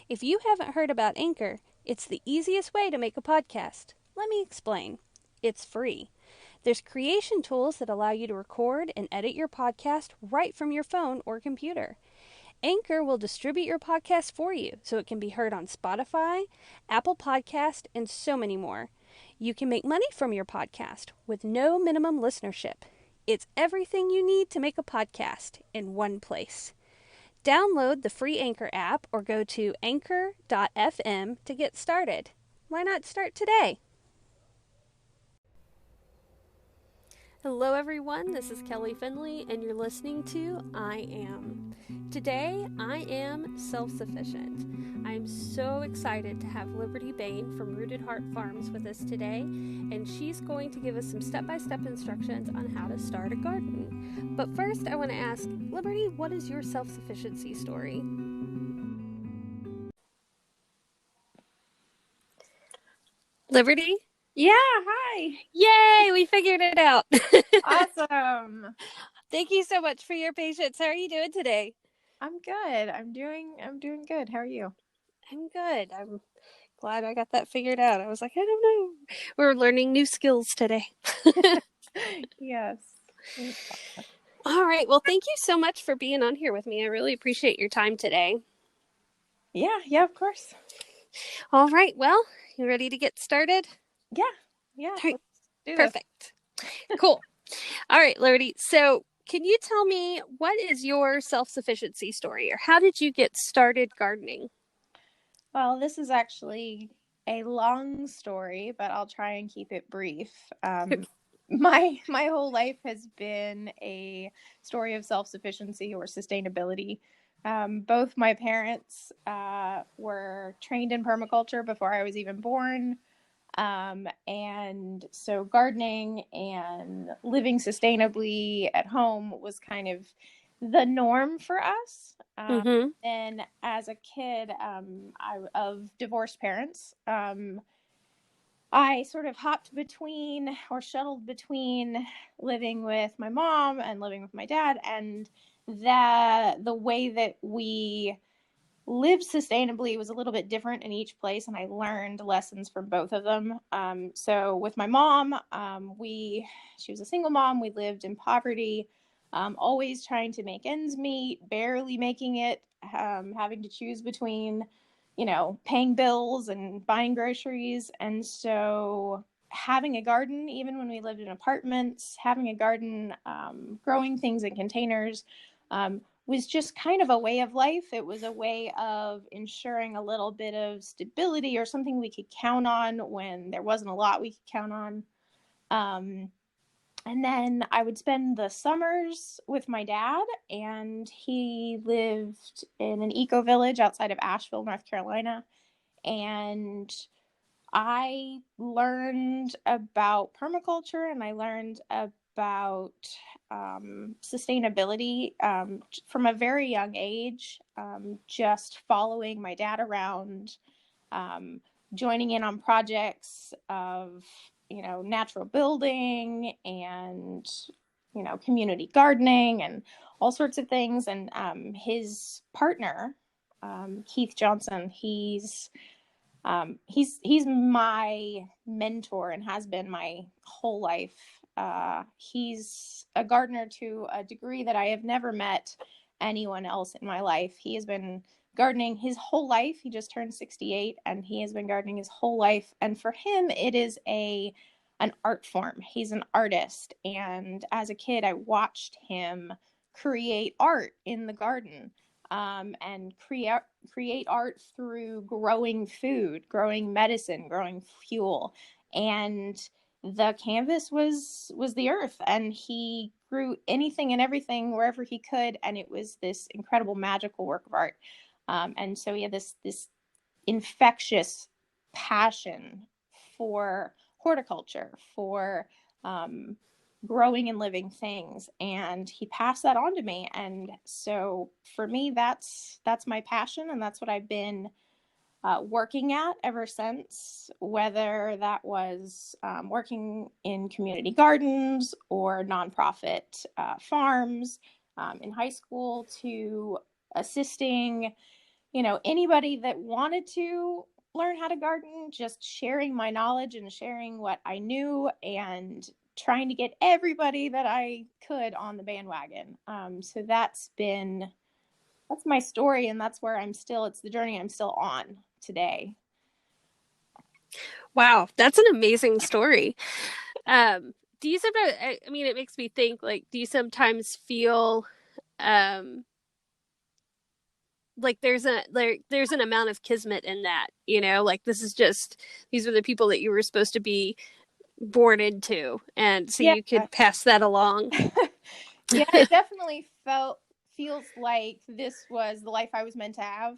If you haven't heard about Anchor, it's the easiest way to make a podcast. Let me explain. It's free. There's creation tools that allow you to record and edit your podcast right from your phone or computer. Anchor will distribute your podcast for you so it can be heard on Spotify, Apple Podcast, and so many more. You can make money from your podcast with no minimum listenership. It's everything you need to make a podcast in one place. Download the free Anchor app or go to anchor.fm to get started. Why not start today? Hello, everyone. This is Kelly Finley, and you're listening to I Am. Today, I am self-sufficient. I'm so excited to have Liberty Bane from Rooted Heart Farms with us today, and she's going to give us some step-by-step instructions on how to start a garden. But first, I want to ask, Liberty, what is your self-sufficiency story? Liberty? Yeah, hi. Yay, we figured it out. Awesome. Thank you so much for your patience. How are you doing today? I'm good. I'm doing good. How are you? I'm good. I'm glad I got that figured out. I was like, I don't know. We're learning new skills today. Yes. All right. Well, thank you so much for being on here with me. I really appreciate your time today. Yeah, of course. All right. Well, you ready to get started? Yeah. All right. Let's do this. Perfect. Cool. All right, Liberty. So can you tell me what is your self-sufficiency story, or how did you get started gardening? Well, this is actually a long story, but I'll try and keep it brief. My whole life has been a story of self-sufficiency or sustainability. Both my parents were trained in permaculture before I was even born. And so gardening and living sustainably at home was kind of the norm for us. And as a kid, of divorced parents, I sort of hopped between or shuttled between living with my mom and living with my dad, and the way that we lived sustainably was a little bit different in each place, and I learned lessons from both of them. So with my mom, she was a single mom. We lived in poverty, always trying to make ends meet, barely making it, having to choose between, paying bills and buying groceries. And so having a garden, even when we lived in apartments, having a garden, growing things in containers, was just kind of a way of life. It was a way of ensuring a little bit of stability or something we could count on when there wasn't a lot we could count on. And then I would spend the summers with my dad, and he lived in an eco village outside of Asheville, North Carolina. And I learned about permaculture, and I learned about sustainability from a very young age, just following my dad around, joining in on projects of, natural building and, community gardening and all sorts of things. And his partner, Keith Johnson, he's my mentor and has been my whole life. He's a gardener to a degree that I have never met anyone else in my life. He has been gardening his whole life. He just turned 68, and he has been gardening his whole life. And for him, it is an art form. He's an artist. And as a kid, I watched him create art in the garden. And create art through growing food, growing medicine, growing fuel. And the canvas was the earth, and he grew anything and everything wherever he could, and it was this incredible magical work of art. And so he had this infectious passion for horticulture, for growing and living things, and he passed that on to me. And so for me, that's my passion, and that's what I've been working at ever since, whether that was working in community gardens or nonprofit farms, in high school, to assisting anybody that wanted to learn how to garden, just sharing my knowledge and sharing what I knew and trying to get everybody that I could on the bandwagon. So that's my story, and that's where it's the journey I'm still on today. Wow, that's an amazing story. Do you sometimes, I mean, it makes me think, like, do you sometimes feel um like there's an amount of kismet in that, like this is just these are the people that you were supposed to be born into, and so Yeah. you could pass that along. Yeah, it definitely feels like this was the life I was meant to have.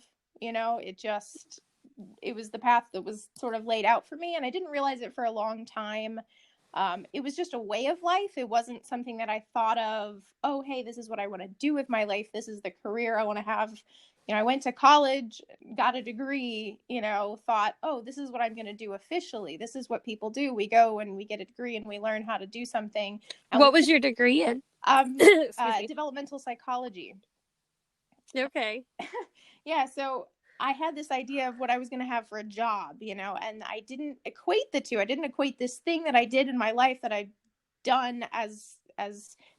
It was the path that was sort of laid out for me, and I didn't realize it for a long time. It was just a way of life. It wasn't something that I thought of, oh, hey, this is what I want to do with my life. This is the career I want to have. I went to college, got a degree, thought, oh, this is what I'm going to do officially. This is what people do. We go and we get a degree and we learn how to do something. And What was your degree in? Developmental psychology. Okay. Yeah, so I had this idea of what I was going to have for a job, and I didn't equate the two. I didn't equate this thing that I did in my life that I'd done as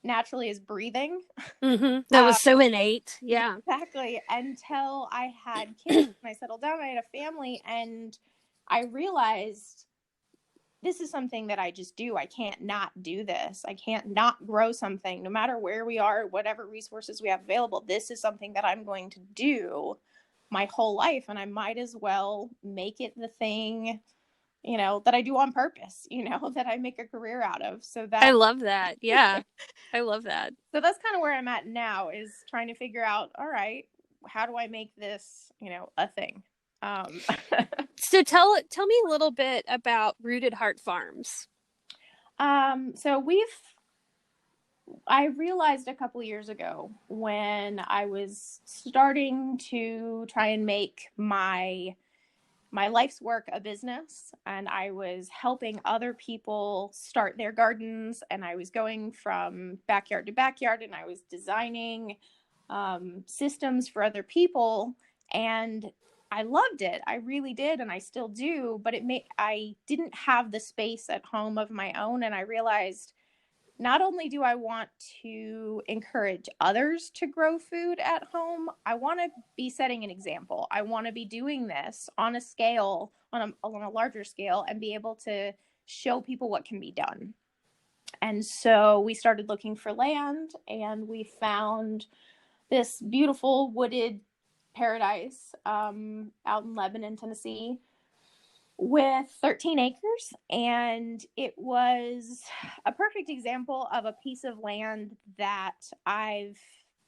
naturally as breathing. That was so innate. Yeah. Exactly. Until I had kids and I settled down, I had a family, and I realized this is something that I just do. I can't not do this. I can't not grow something, no matter where we are, whatever resources we have available. This is something that I'm going to do my whole life, and I might as well make it the thing, that I do on purpose, that I make a career out of. I love that. Yeah. I love that. So that's kind of where I'm at now, is trying to figure out, all right, how do I make this, a thing? So tell me a little bit about Rooted Heart Farms. So I realized a couple years ago, when I was starting to try and make my life's work a business, and I was helping other people start their gardens, and I was going from backyard to backyard, and I was designing systems for other people, and I loved it. I really did, and I still do, but I didn't have the space at home of my own, and I realized, not only do I want to encourage others to grow food at home, I want to be setting an example. I want to be doing this on a scale, on a larger scale, and be able to show people what can be done. And so we started looking for land, and we found this beautiful wooded paradise out in Lebanon, Tennessee, with 13 acres, and it was a perfect example of a piece of land that I've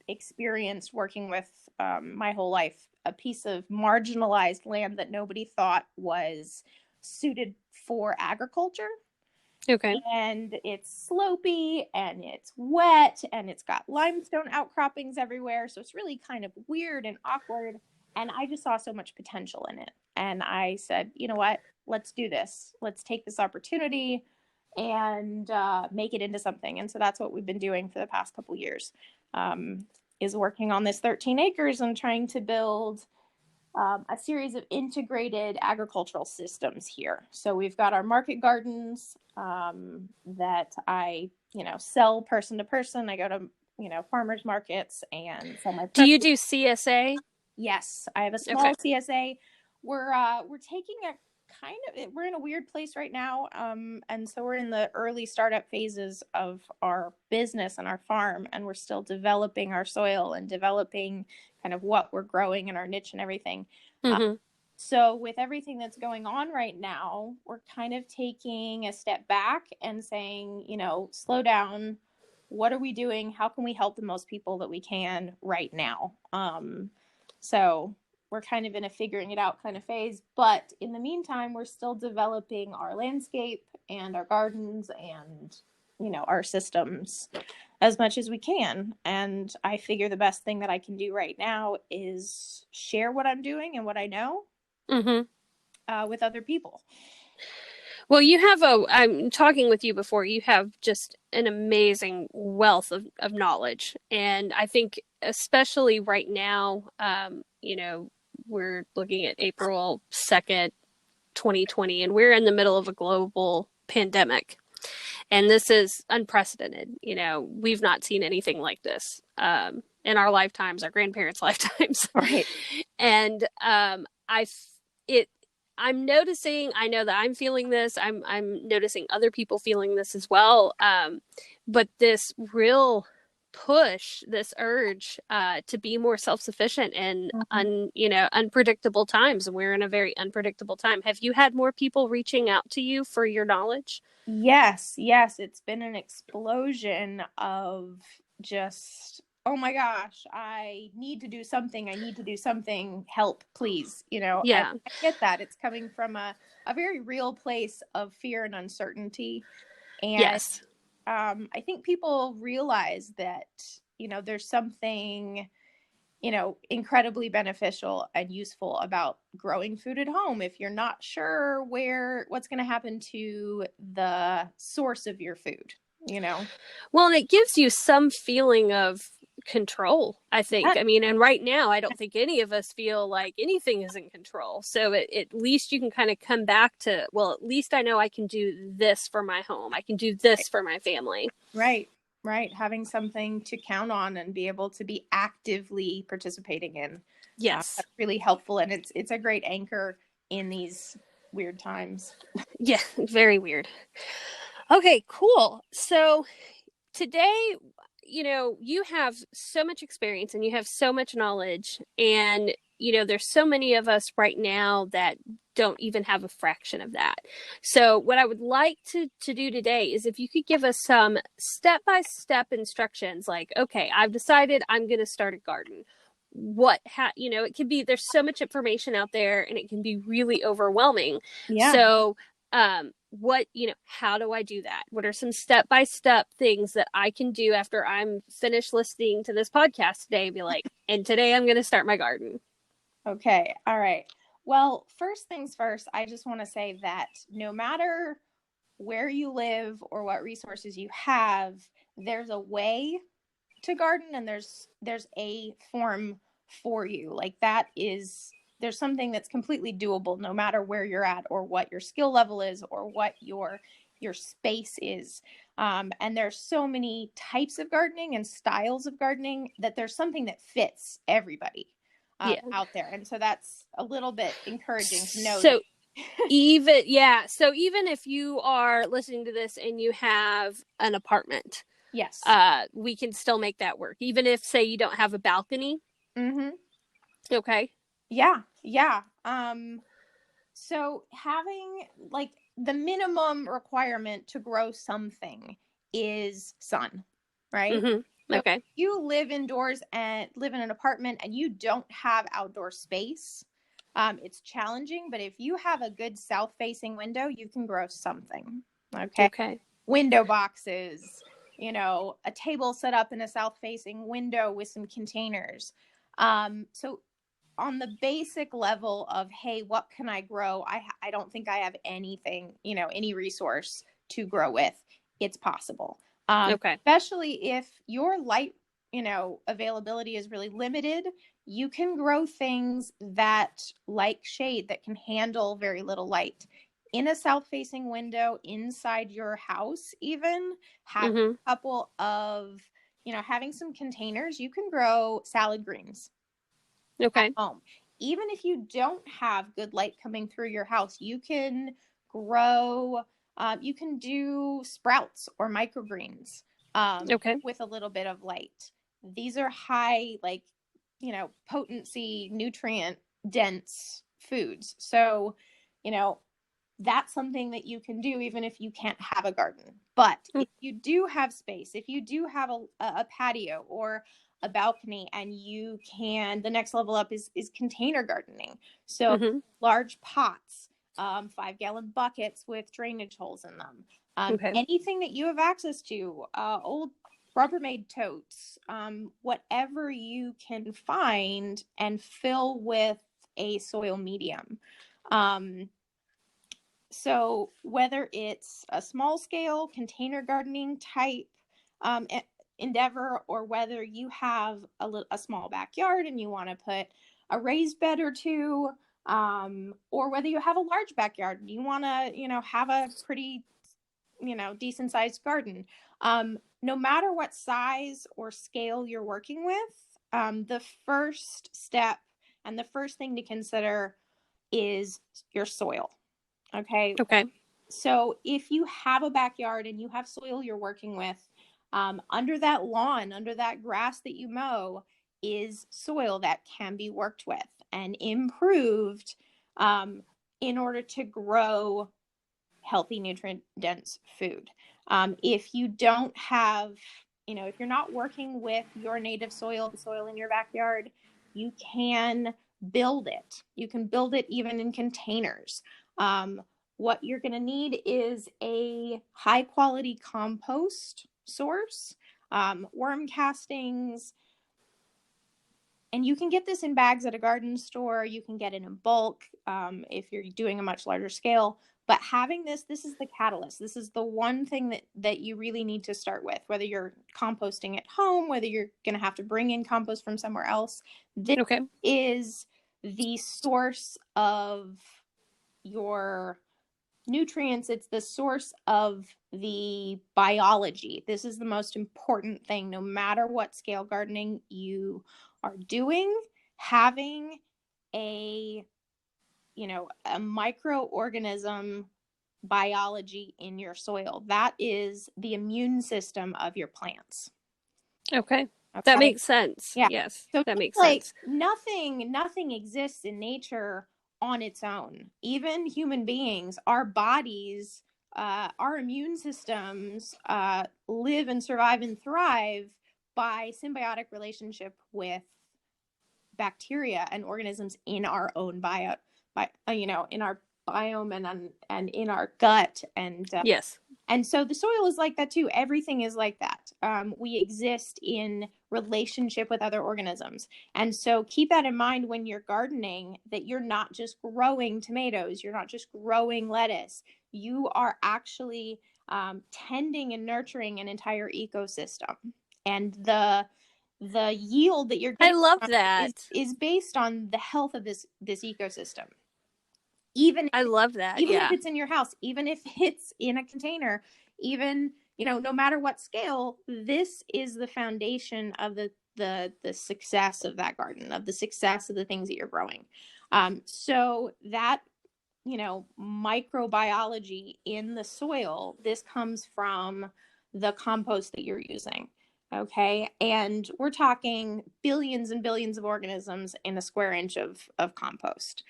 experienced working with my whole life, a piece of marginalized land that nobody thought was suited for agriculture. Okay. And it's slopey, and it's wet, and it's got limestone outcroppings everywhere, so it's really kind of weird and awkward, and I just saw so much potential in it. And I said, you know what, let's do this. Let's take this opportunity and make it into something. And so that's what we've been doing for the past couple years, is working on this 13 acres and trying to build a series of integrated agricultural systems here. So we've got our market gardens that I, sell person to person. I go to, farmers markets and sell my. Do you do CSA? Yes, I have a small CSA. We're taking a we're in a weird place right now, and so we're in the early startup phases of our business and our farm, and we're still developing our soil and developing kind of what we're growing and our niche and everything. So with everything that's going on right now, we're kind of taking a step back and saying, slow down. What are we doing? How can we help the most people that we can right now? So we're kind of in a figuring it out kind of phase, but in the meantime, we're still developing our landscape and our gardens and, our systems as much as we can. And I figure the best thing that I can do right now is share what I'm doing and what I know with other people. Well, I'm talking with you before, you have just an amazing wealth of knowledge. And I think especially right now, we're looking at April 2nd, 2020, and we're in the middle of a global pandemic. And this is unprecedented. We've not seen anything like this in our lifetimes, our grandparents' lifetimes. Right. And it I'm noticing, I know that I'm feeling this. I'm noticing other people feeling this as well. But this real push, this urge to be more self-sufficient in unpredictable times. And we're in a very unpredictable time. Have you had more people reaching out to you for your knowledge? Yes. It's been an explosion of just, oh my gosh, I need to do something. Help, please. And Yeah. I get that. It's coming from a very real place of fear and uncertainty. And Yes. I think people realize that, there's something, incredibly beneficial and useful about growing food at home if you're not sure what's going to happen to the source of your food. Well, and it gives you some feeling of control, I think. I mean, and right now, I don't think any of us feel like anything is in control. So at least you can kind of come back to, well, at least I know I can do this for my home. I can do this for my family. Right. Having something to count on and be able to be actively participating in. Yes. That's really helpful. And it's a great anchor in these weird times. Yeah, very weird. Okay, cool. So today, you have so much experience and you have so much knowledge, and there's so many of us right now that don't even have a fraction of that. So what I would like to do today is if you could give us some step-by-step instructions, like, okay, I've decided I'm going to start a garden. It can be, there's so much information out there and it can be really overwhelming. Yeah. So how do I do that? What are some step-by-step things that I can do after I'm finished listening to this podcast today and be like, and today I'm going to start my garden? Okay. All right. Well, first things first, I just want to say that no matter where you live or what resources you have, there's a way to garden and there's a form for you. Like there's something that's completely doable no matter where you're at or what your skill level is or what your space is. And there's so many types of gardening and styles of gardening that there's something that fits everybody out there. And so that's a little bit encouraging to know. So even if you are listening to this and you have an apartment, yes, we can still make that work. Even if, say, you don't have a balcony. Mm-hmm. Okay. Yeah. So having like the minimum requirement to grow something is sun, right? Mm-hmm. So okay. If you live indoors and live in an apartment and you don't have outdoor space, it's challenging. But if you have a good south-facing window, you can grow something. Okay. Window boxes, a table set up in a south-facing window with some containers. So on the basic level of, hey, what can I grow? I don't think I have anything, any resource to grow with. It's possible. Especially if your light, availability is really limited, you can grow things that like shade that can handle very little light. In a south-facing window inside your house, even have a couple of, having some containers, you can grow salad greens. Okay. At home. Even if you don't have good light coming through your house, you can grow, you can do sprouts or microgreens with a little bit of light. These are high, potency, nutrient dense foods. So, that's something that you can do even if you can't have a garden. But if you do have space, if you do have a patio or a balcony, and the next level up is container gardening. So large pots, 5-gallon buckets with drainage holes in them. Anything that you have access to, old Rubbermaid totes, whatever you can find and fill with a soil medium. So whether it's a small scale container gardening type endeavor, or whether you have a small backyard and you want to put a raised bed or two, or whether you have a large backyard, you want to, have a pretty, decent sized garden. No matter what size or scale you're working with, the first step and the first thing to consider is your soil. Okay. Okay. So if you have a backyard and you have soil you're working with, under that lawn, under that grass that you mow, is soil that can be worked with and improved in order to grow healthy, nutrient-dense food. If you don't have, if you're not working with your native soil, the soil in your backyard, you can build it. You can build it even in containers. What you're going to need is a high-quality compost source, worm castings, and you can get this in bags at a garden store. You can get it in bulk if you're doing a much larger scale. But having this is the catalyst. This is the one thing that you really need to start with, whether you're composting at home, whether you're going to have to bring in compost from somewhere else. This is the source of your nutrients. It's the source of the biology. This is the most important thing, no matter what scale gardening you are doing. Having a microorganism biology in your soil, that is the immune system of your plants. Okay. That makes sense. Yeah. Yes, So that makes sense. Nothing exists in nature on its own. Even human beings, our bodies, our immune systems live and survive and thrive by symbiotic relationship with bacteria and organisms in our own in our biome and in our gut. And yes. And so the soil is like that too. Everything is like that. We exist in relationship with other organisms. And so keep that in mind when you're gardening, that you're not just growing tomatoes, you're not just growing lettuce. You are actually tending and nurturing an entire ecosystem. And the yield that you're getting, I love that, is based on the health of this ecosystem. I love that. Even Yeah. if it's in your house, even if it's in a container, even, no matter what scale, this is the foundation of the success of that garden, of the success of the things that you're growing. So that, microbiology in the soil, this comes from the compost that you're using. Okay. And we're talking billions and billions of organisms in a square inch of compost.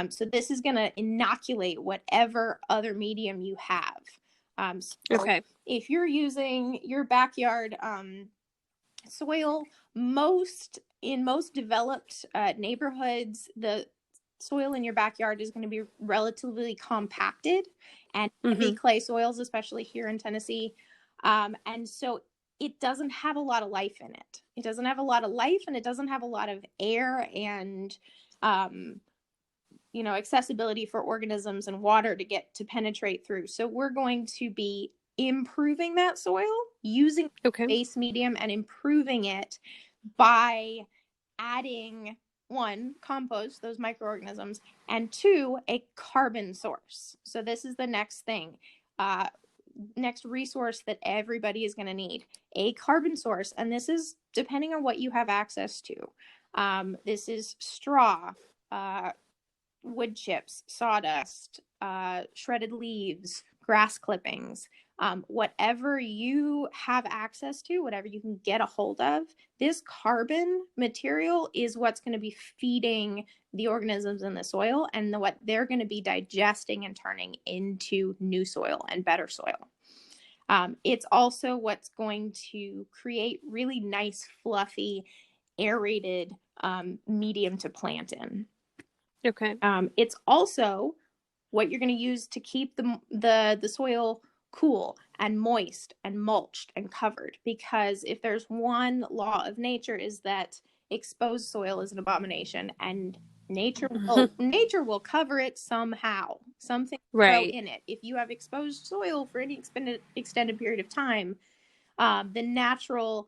So this is going to inoculate whatever other medium you have. So if you're using your backyard soil, in most developed neighborhoods, the soil in your backyard is going to be relatively compacted and heavy clay soils, especially here in Tennessee. And so it doesn't have a lot of life in it. It doesn't have a lot of life, and it doesn't have a lot of air and, accessibility for organisms and water to penetrate through. So we're going to be improving that soil using base medium and improving it by adding, one, compost, those microorganisms, and two, a carbon source. So this is the next thing. Next resource that everybody is going to need, a carbon source. And this is depending on what you have access to. This is straw, wood chips, sawdust, shredded leaves, grass clippings, whatever you have access to, whatever you can get a hold of. This carbon material is what's going to be feeding the organisms in the soil, and what they're going to be digesting and turning into new soil and better soil. It's also what's going to create really nice, fluffy, aerated medium to plant in. Okay. It's also what you're going to use to keep the soil cool and moist and mulched and covered, because if there's one law of nature, is that exposed soil is an abomination, and nature will cover it somehow. Something will grow in it. If you have exposed soil for any extended period of time, the natural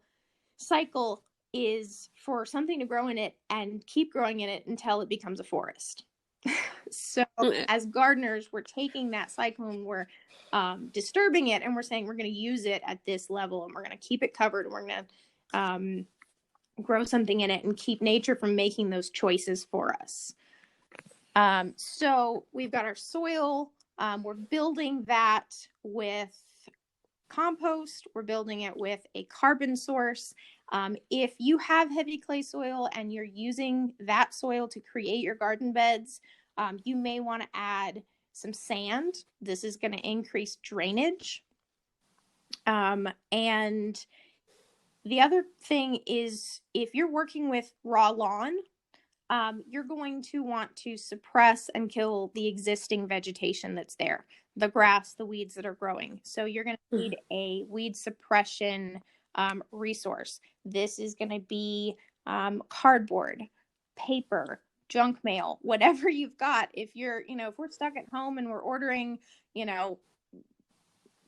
cycle is for something to grow in it and keep growing in it until it becomes a forest. So as gardeners, we're taking that cyclone, we're disturbing it, and we're saying we're going to use it at this level, and we're going to keep it covered, and we're going to grow something in it and keep nature from making those choices for us. So we've got our soil. We're building that with compost. We're building it with a carbon source. If you have heavy clay soil and you're using that soil to create your garden beds, you may want to add some sand. This is going to increase drainage. And the other thing is, if you're working with raw lawn, you're going to want to suppress and kill the existing vegetation that's there, the grass, the weeds that are growing. So you're going to need a weed suppression resource. This is going to be cardboard, paper, junk mail, whatever you've got. If you're, if we're stuck at home and we're ordering,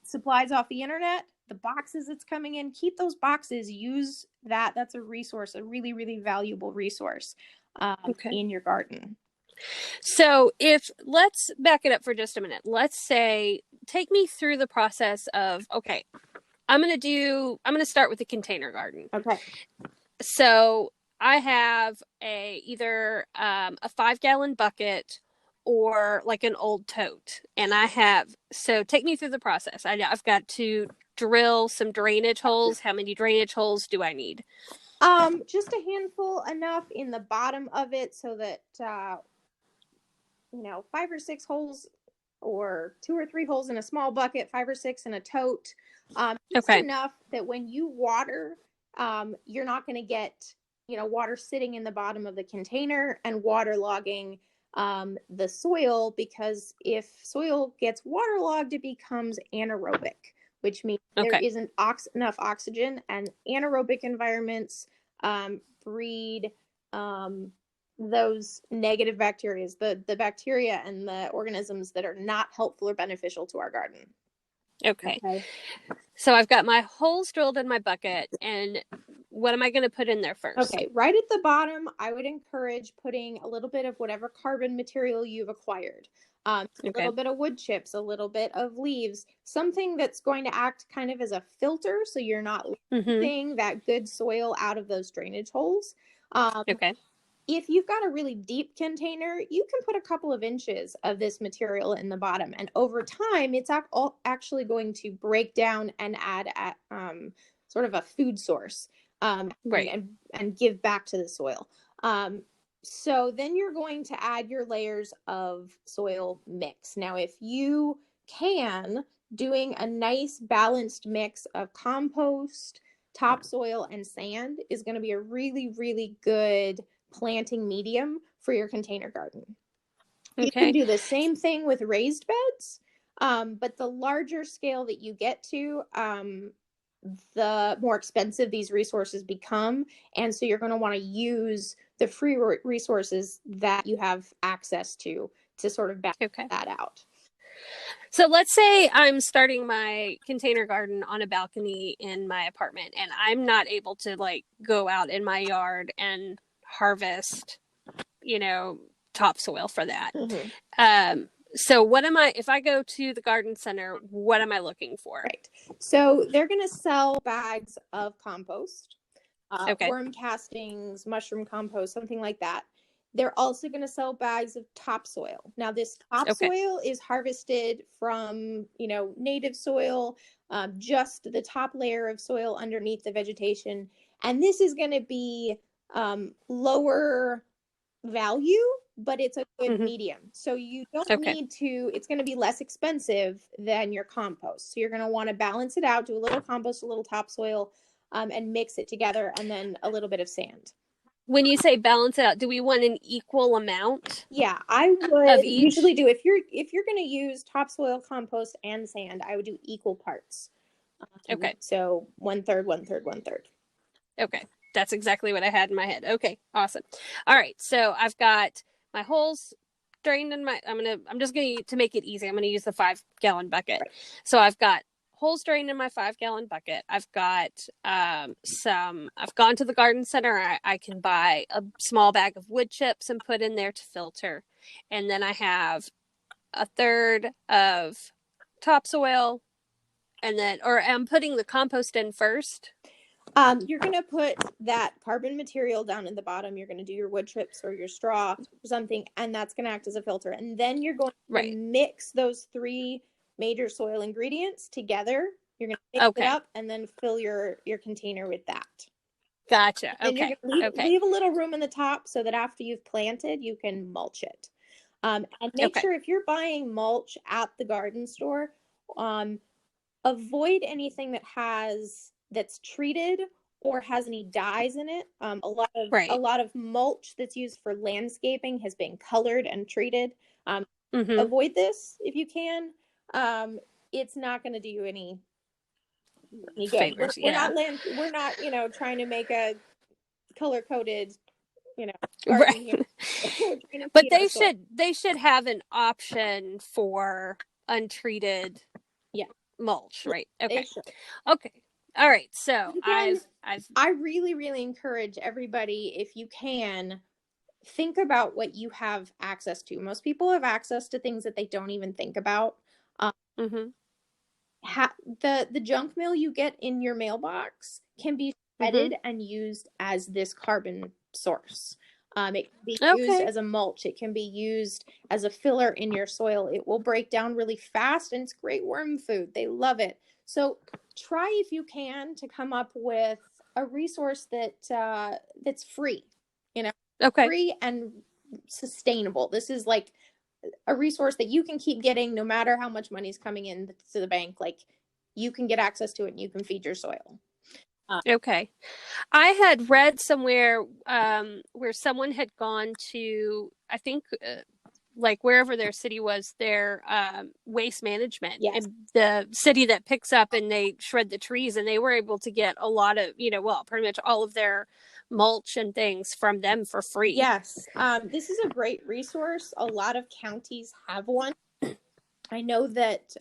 supplies off the internet, the boxes that's coming in, keep those boxes, use that. That's a resource, a really, really valuable resource in your garden. So let's back it up for just a minute. Let's say, take me through the process of, okay, I'm going to start with the container garden. Okay. So I have either a 5-gallon bucket or like an old tote. And so take me through the process. I've got to drill some drainage holes. How many drainage holes do I need? Just a handful, enough in the bottom of it so that, 5 or 6 holes, or 2 or 3 holes in a small bucket, 5 or 6 in a tote. Just enough that when you water, you're not going to get, water sitting in the bottom of the container and waterlogging the soil, because if soil gets waterlogged, it becomes anaerobic, which means there isn't enough oxygen, and anaerobic environments breed those negative bacteria, the bacteria and the organisms that are not helpful or beneficial to our garden. Okay. So I've got my holes drilled in my bucket, and what am I going to put in there first? Okay, right at the bottom, I would encourage putting a little bit of whatever carbon material you've acquired. A little bit of wood chips, a little bit of leaves, something that's going to act kind of as a filter, so you're not losing that good soil out of those drainage holes. If you've got a really deep container, you can put a couple of inches of this material in the bottom, and over time, it's actually going to break down and add at sort of a food source, and give back to the soil. So then you're going to add your layers of soil mix. Now, if you can, doing a nice balanced mix of compost, topsoil, and sand is going to be a really, really good planting medium for your container garden. You can do the same thing with raised beds, but the larger scale that you get to, the more expensive these resources become. And so you're going to want to use the free resources that you have access to sort of back that out. So let's say I'm starting my container garden on a balcony in my apartment, and I'm not able to go out in my yard and harvest, topsoil for that. So if I go to the garden center, what am I looking for? Right. So they're going to sell bags of compost, worm castings, mushroom compost, something like that. They're also going to sell bags of topsoil. Now, this topsoil is harvested from, native soil, just the top layer of soil underneath the vegetation. And this is going to be lower value, but it's a good medium. So you don't need to, it's going to be less expensive than your compost. So you're going to want to balance it out, do a little compost, a little topsoil, and mix it together, and then a little bit of sand. When you say balance it out, do we want an equal amount? Yeah, I would usually do, if you're going to use topsoil, compost, and sand, I would do equal parts. So 1/3, 1/3, 1/3. Okay. That's exactly what I had in my head. Okay, awesome. All right, so I've got my holes drained in I'm just going to make it easy. I'm going to use the 5-gallon bucket. Right. So I've got holes drained in my 5-gallon bucket. I've got I've gone to the garden center. I can buy a small bag of wood chips and put in there to filter. And then I have a third of topsoil, and then, or I'm putting the compost in first. You're going to put that carbon material down in the bottom. You're going to do your wood chips or your straw or something, and that's going to act as a filter. And then you're going to mix those 3 major soil ingredients together. You're going to mix it up and then fill your container with that. Gotcha. And you're going to leave a little room in the top so that after you've planted, you can mulch it. And make sure if you're buying mulch at the garden store, avoid anything that's treated or has any dyes in it. A lot of mulch that's used for landscaping has been colored and treated. Avoid this if you can. It's not going to do you any good. Favors, we're not trying to make a color coded garden here. But they should have an option for untreated mulch, right? Okay. All right. So again, I really, really encourage everybody, if you can, think about what you have access to. Most people have access to things that they don't even think about. The junk mail you get in your mailbox can be shredded and used as this carbon source. It can be used as a mulch. It can be used as a filler in your soil. It will break down really fast, and it's great worm food. They love it. So try, if you can, to come up with a resource that's free, free and sustainable. This is like a resource that you can keep getting no matter how much money is coming in to the bank. Like, you can get access to it and you can feed your soil. I had read somewhere where someone had gone to, I think, like wherever their city was, their waste management, and the city that picks up and they shred the trees, and they were able to get a lot of, pretty much all of their mulch and things from them for free. Yes. This is a great resource. A lot of counties have one. I know that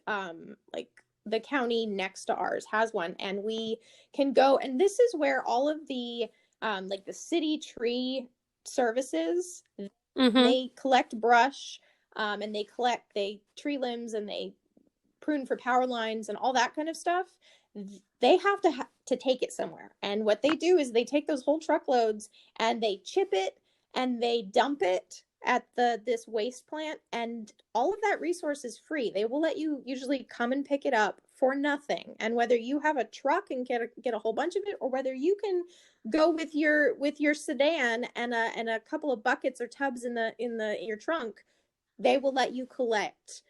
like the county next to ours has one, and we can go, and this is where all of the like the city tree services, they collect brush, and they tree limbs, and they prune for power lines and all that kind of stuff. They have to take it somewhere, and what they do is they take those whole truckloads and they chip it and they dump it at this waste plant, and all of that resource is free. They will let you usually come and pick it up for nothing. And whether you have a truck and get a whole bunch of it, or whether you can go with your sedan and a couple of buckets or tubs in your trunk, they will let you collect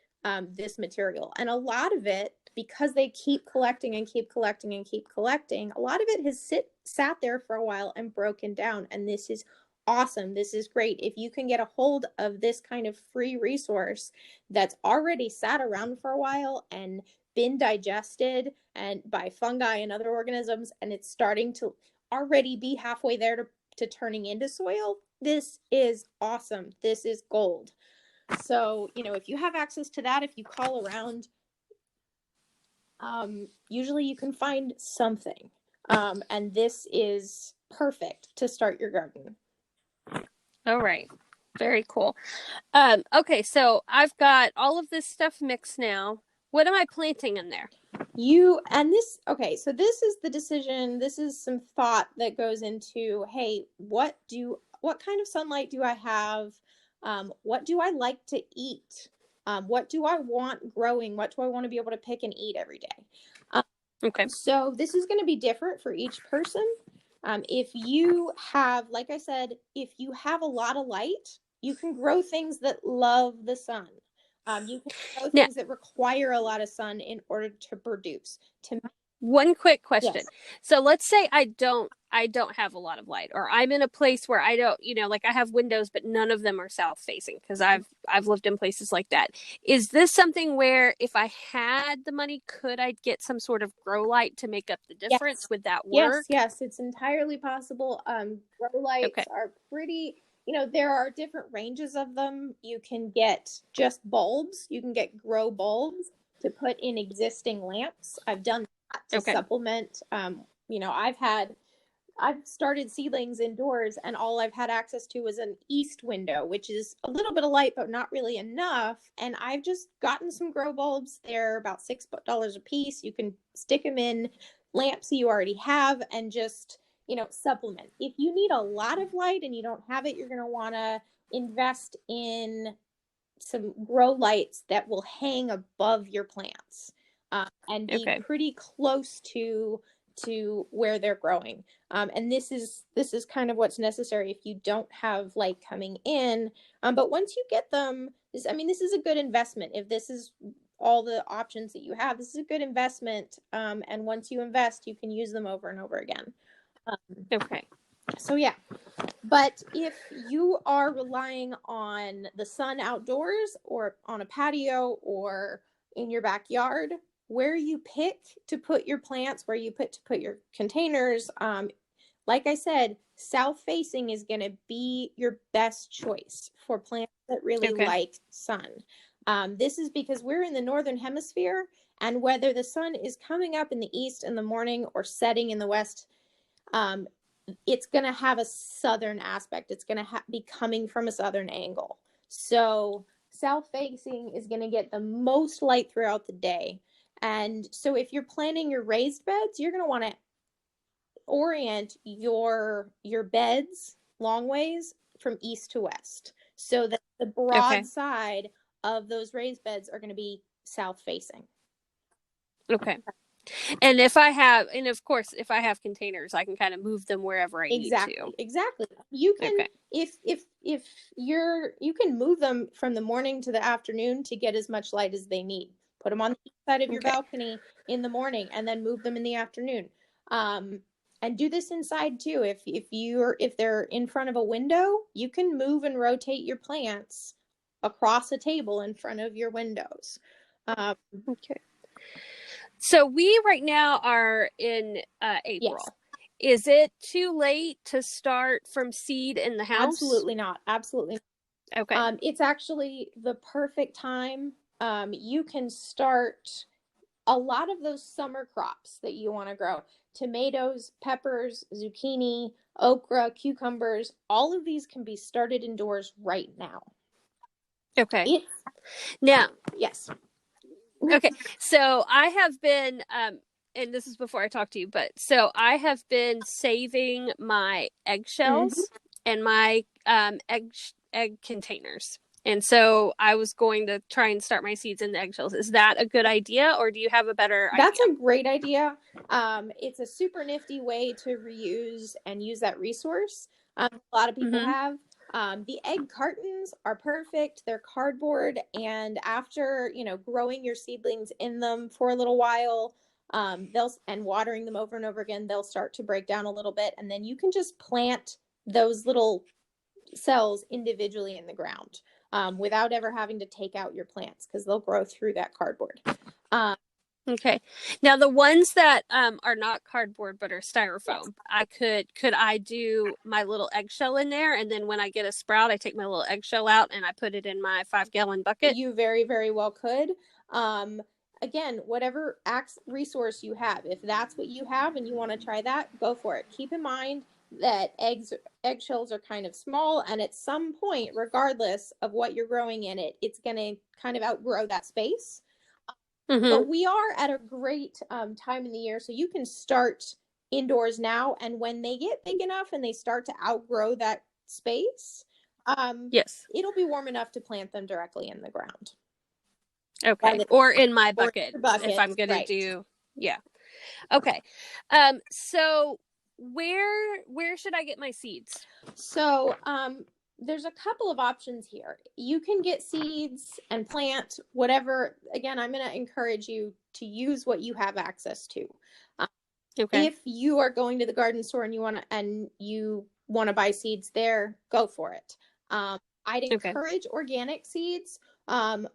this material. And a lot of it, because they keep collecting and keep collecting and keep collecting, a lot of it has sat there for a while and broken down. And this is awesome. This is great. If you can get a hold of this kind of free resource that's already sat around for a while and been digested and by fungi and other organisms, and it's starting to already be halfway there to turning into soil, this is awesome. This is gold. So, if you have access to that, if you call around, usually you can find something. And this is perfect to start your garden. All right. Very cool. Okay, so I've got all of this stuff mixed now. What am I planting in there? So this is the decision. This is some thought that goes into, hey, what kind of sunlight do I have? What do I like to eat? What do I want growing? What do I want to be able to pick and eat every day? So this is going to be different for each person. If you have, like I said, if you have a lot of light, you can grow things that love the sun. You can grow things that require a lot of sun in order to produce. One quick question. Yes. So let's say I don't have a lot of light, or I'm in a place where I don't, like I have windows, but none of them are south facing, because I've lived in places like that. Is this something where if I had the money, could I get some sort of grow light to make up the difference? Yes. Would that work? Yes, it's entirely possible. Grow lights are pretty, there are different ranges of them. You can get just bulbs. You can get grow bulbs. to put in existing lamps. I've done that to Okay. supplement. I've started seedlings indoors, and all I've had access to is an east window, which is a little bit of light, but not really enough. And I've just gotten some grow bulbs. They're about $6 a piece. You can stick them in lamps you already have and just, supplement. If you need a lot of light and you don't have it, you're going to want to invest in some grow lights that will hang above your plants and be pretty close to where they're growing. And this is kind of what's necessary if you don't have light coming in. But once you get them, this is a good investment. If this is all the options that you have, this is a good investment. And once you invest, you can use them over and over again. So yeah. But if you are relying on the sun outdoors or on a patio or in your backyard, where you pick to put your plants, where you put your containers, like I said, south facing is going to be your best choice for plants that really like sun. This is because we're in the northern hemisphere, and whether the sun is coming up in the east in the morning or setting in the west, it's going to have a southern aspect. It's going to be coming from a southern angle. So south facing is going to get the most light throughout the day. And so if you're planting your raised beds, you're going to want to orient your beds long ways from east to west, so that the broad side of those raised beds are going to be south facing. Okay. And if I have containers, I can kind of move them wherever I need to. Exactly. You can, if you can move them from the morning to the afternoon to get as much light as they need. Put them on the side of your balcony in the morning, and then move them in the afternoon. And do this inside too. If they're in front of a window, you can move and rotate your plants across a table in front of your windows. So we right now are in April. Yes. Is it too late to start from seed in the house? Absolutely not. Absolutely not. Okay. It's actually the perfect time. You can start a lot of those summer crops that you want to grow. Tomatoes, peppers, zucchini, okra, cucumbers, all of these can be started indoors right now. Okay. Now, yes. Okay. So I have been, and this is before I talk to you, but so I have been saving my eggshells and my egg containers. And so I was going to try and start my seeds in the eggshells. Is that a good idea, or do you have a better idea? That's a great idea. It's a super nifty way to reuse and use that resource. A lot of people have. The egg cartons are perfect. They're cardboard, and after growing your seedlings in them for a little while, and watering them over and over again, they'll start to break down a little bit, and then you can just plant those little cells individually in the ground without ever having to take out your plants, because they'll grow through that cardboard. Okay. Now the ones that are not cardboard but are styrofoam, could I do my little eggshell in there, and then when I get a sprout, I take my little eggshell out and I put it in my 5-gallon bucket? You very, very well could. Again, whatever resource you have, if that's what you have and you want to try that, go for it. Keep in mind that eggshells are kind of small, and at some point, regardless of what you're growing in it, it's going to kind of outgrow that space. But we are at a great time in the year, so you can start indoors now, and when they get big enough and they start to outgrow that space, it'll be warm enough to plant them directly in the ground. Okay. Or in my bucket, if I'm going to do, Okay. So where should I get my seeds? So, there's a couple of options here. You can get seeds and plant whatever. Again, I'm going to encourage you to use what you have access to. If you are going to the garden store and you want to buy seeds there, go for it. I'd encourage organic seeds and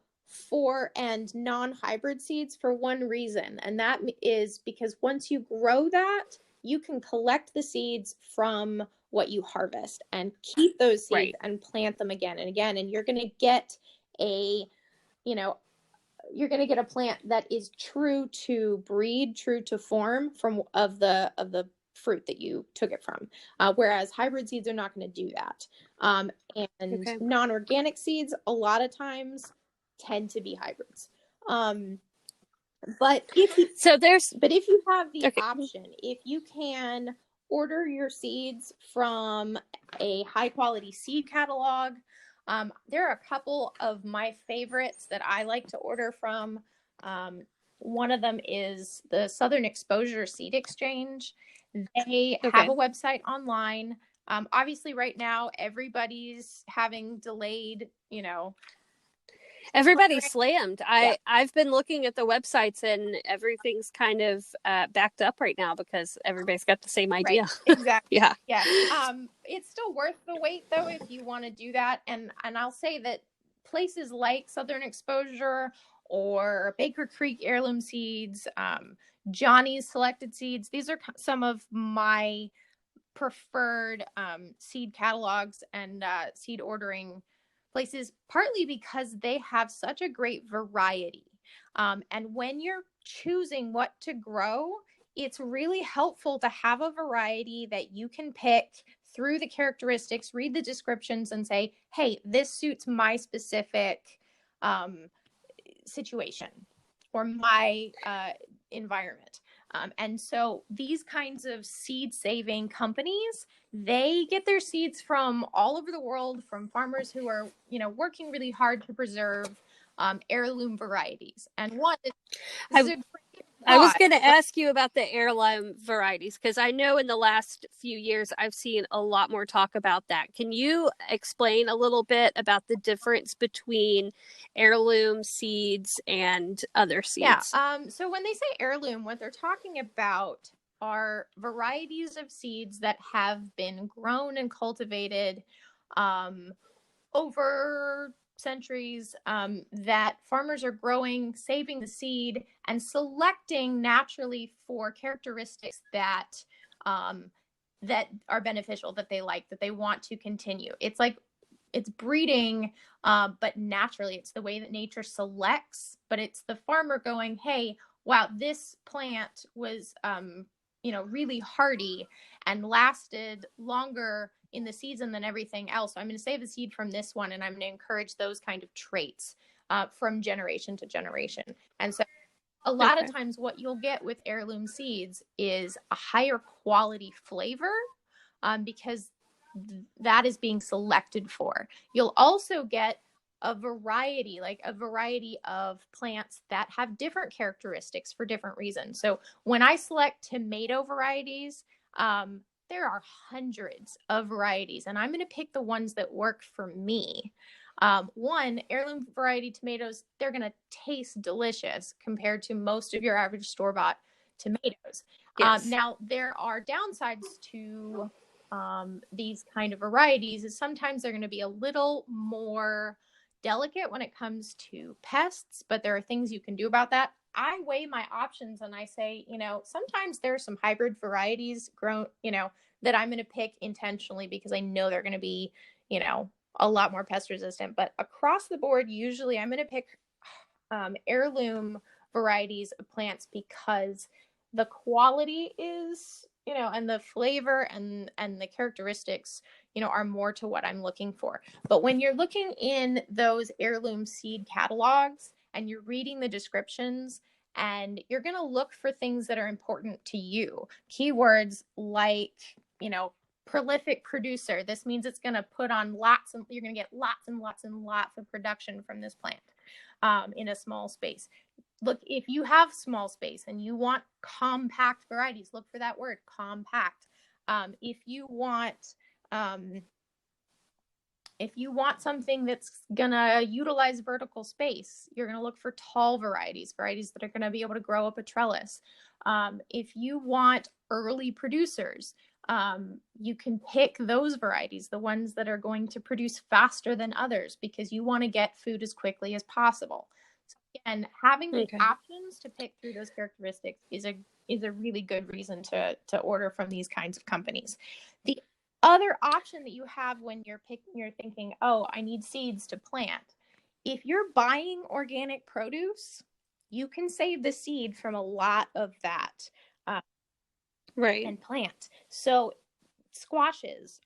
non-hybrid seeds for one reason, and that is because once you grow that, you can collect the seeds from what you harvest and keep those seeds and plant them again and again, and you're going to get a you're going to get a plant that is true to breed, true to form of the fruit that you took it from. Whereas hybrid seeds are not going to do that. And Okay. non-organic seeds a lot of times tend to be hybrids. But if you have the okay. option, if you can order your seeds from a high quality seed catalog, there are a couple of my favorites that I like to order from. One of them is the Southern Exposure Seed Exchange. They have a website online. Obviously, right now, everybody's having delayed, Everybody's slammed. Yeah. I've been looking at the websites and everything's kind of backed up right now because everybody's got the same idea. Right. Exactly. Yeah. Yeah. It's still worth the wait though if you want to do that. And I'll say that places like Southern Exposure or Baker Creek Heirloom Seeds, Johnny's Selected Seeds, these are some of my preferred seed catalogs and seed ordering places, partly because they have such a great variety. And when you're choosing what to grow, it's really helpful to have a variety that you can pick through the characteristics, read the descriptions, and say, hey, this suits my specific situation or my environment. And so these kinds of seed saving companies, they get their seeds from all over the world, from farmers who are, working really hard to preserve heirloom varieties. And one, I was going to ask you about the heirloom varieties because I know in the last few years I've seen a lot more talk about that. Can you explain a little bit about the difference between heirloom seeds and other seeds? Yeah. So when they say heirloom, what they're talking about are varieties of seeds that have been grown and cultivated over centuries, that farmers are growing, saving the seed, and selecting naturally for characteristics that that are beneficial, that they like, that they want to continue. It's like it's breeding, but naturally. It's the way that nature selects, but it's the farmer going, hey, wow, this plant was really hardy and lasted longer in the season than everything else. So I'm going to save the seed from this one, and I'm going to encourage those kind of traits from generation to generation. And so a lot of times what you'll get with heirloom seeds is a higher quality flavor because that is being selected for. You'll also get a variety of plants that have different characteristics for different reasons. So when I select tomato varieties, there are hundreds of varieties, and I'm going to pick the ones that work for me. One, heirloom variety tomatoes, they're going to taste delicious compared to most of your average store-bought tomatoes. Yes. Now, there are downsides to these kind of varieties. Is sometimes they're going to be a little more delicate when it comes to pests, but there are things you can do about that. I weigh my options and I say, sometimes there are some hybrid varieties grown, that I'm going to pick intentionally because I know they're going to be, a lot more pest resistant. But across the board, usually I'm going to pick heirloom varieties of plants because the quality is, and the flavor and the characteristics, are more to what I'm looking for. But when you're looking in those heirloom seed catalogs and you're reading the descriptions, and you're going to look for things that are important to you, keywords like, prolific producer. This means it's going to put on you're going to get lots and lots and lots of production from this plant in a small space. Look, if you have small space and you want compact varieties, look for that word, compact. If you want something that's going to utilize vertical space, you're going to look for tall varieties that are going to be able to grow up a trellis. If you want early producers, you can pick those varieties, the ones that are going to produce faster than others, because you want to get food as quickly as possible. So again, having the options to pick through those characteristics is a really good reason to order from these kinds of companies. The other option that you have when you're thinking, oh, I need seeds to plant, if you're buying organic produce, you can save the seed from a lot of that Right. and plant. So squashes,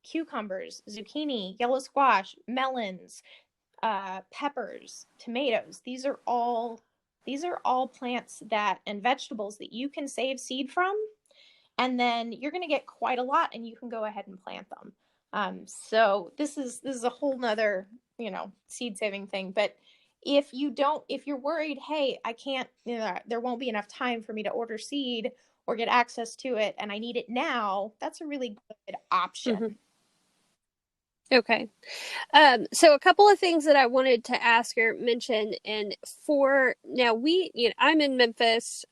cucumbers, zucchini, yellow squash, melons, peppers, tomatoes. These are all plants that and vegetables that you can save seed from, and then you're going to get quite a lot, and you can go ahead and plant them. So this is a whole nother, seed saving thing. But if you're worried, hey, I can't, there won't be enough time for me to order seed or get access to it, and I need it now, that's a really good option. Mm-hmm. Okay. So a couple of things that I wanted to ask or mention, and for now I'm in Memphis,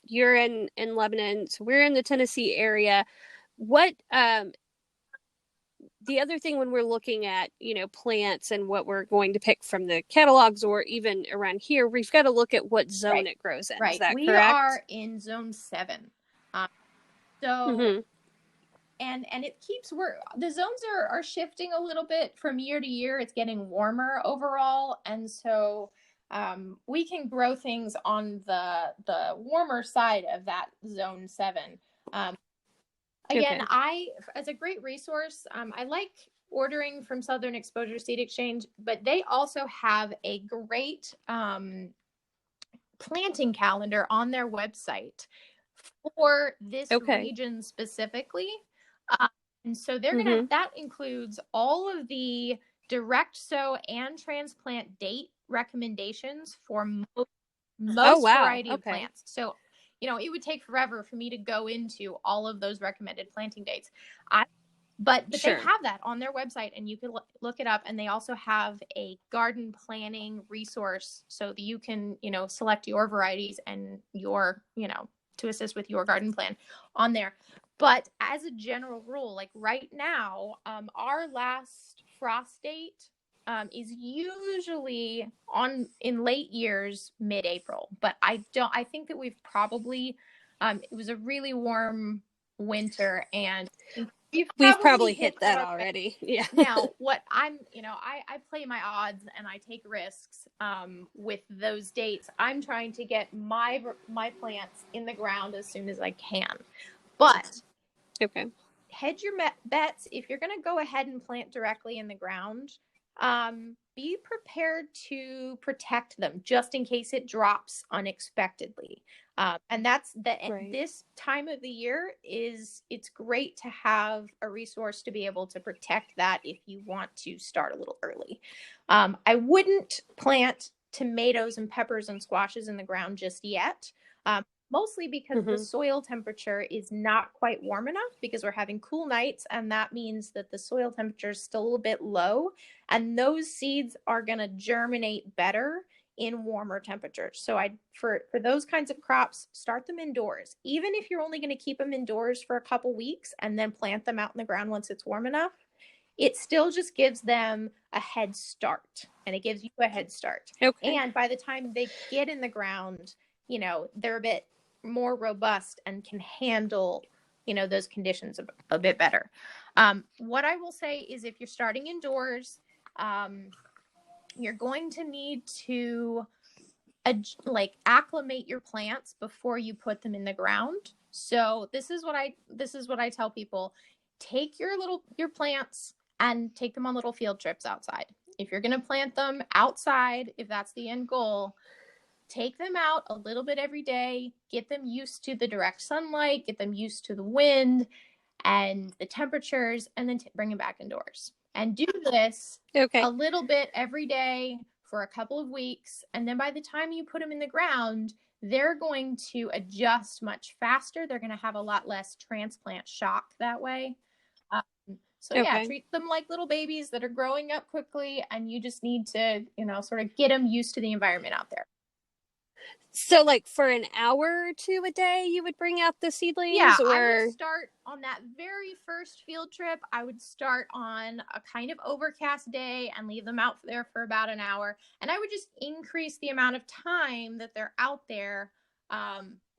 you're in Lebanon, so we're in the Tennessee area. What, the other thing when we're looking at, plants and what we're going to pick from the catalogs or even around here, we've got to look at what zone it grows in. Right. Is that we correct? are in zone 7. Mm-hmm. And it keeps the zones are shifting a little bit from year to year. It's getting warmer overall, and so we can grow things on the warmer side of that zone 7. Again, Okay. as a great resource, I like ordering from Southern Exposure Seed Exchange, but they also have a great planting calendar on their website for this region specifically. And so they're Mm-hmm. that includes all of the direct sow and transplant date recommendations for most variety of plants. So, it would take forever for me to go into all of those recommended planting dates. But sure, they have that on their website, and you can look it up. And they also have a garden planning resource so that you can, select your varieties and your, to assist with your garden plan on there. But as a general rule, like right now, our last frost date is usually in late years, mid-April. But I think that we've probably, it was a really warm winter, and we've probably hit that already. Yeah. Now, what I play my odds and I take risks with those dates. I'm trying to get my plants in the ground as soon as I can. But hedge your bets. If you're going to go ahead and plant directly in the ground, be prepared to protect them just in case it drops unexpectedly. And that's this time of the year it's great to have a resource to be able to protect that if you want to start a little early. I wouldn't plant tomatoes and peppers and squashes in the ground just yet. Mostly because the soil temperature is not quite warm enough, because we're having cool nights, and that means that the soil temperature is still a little bit low, and those seeds are going to germinate better in warmer temperatures. So for those kinds of crops, start them indoors. Even if you're only going to keep them indoors for a couple weeks and then plant them out in the ground once it's warm enough, it still just gives them a head start, and it gives you a head start. And by the time they get in the ground, they're a bit more robust and can handle, those conditions a bit better. What I will say is, if you're starting indoors, you're going to need to acclimate your plants before you put them in the ground. So this is what I tell people: take your plants and take them on little field trips outside. If you're going to plant them outside, if that's the end goal, take them out a little bit every day, get them used to the direct sunlight, get them used to the wind and the temperatures, and then bring them back indoors. And do this a little bit every day for a couple of weeks. And then by the time you put them in the ground, they're going to adjust much faster. They're going to have a lot less transplant shock that way. Treat them like little babies that are growing up quickly, and you just need to, sort of get them used to the environment out there. So, for an hour or two a day, you would bring out the seedlings? Yeah, I would start on that very first field trip. I would start on a kind of overcast day and leave them out there for about an hour. And I would just increase the amount of time that they're out there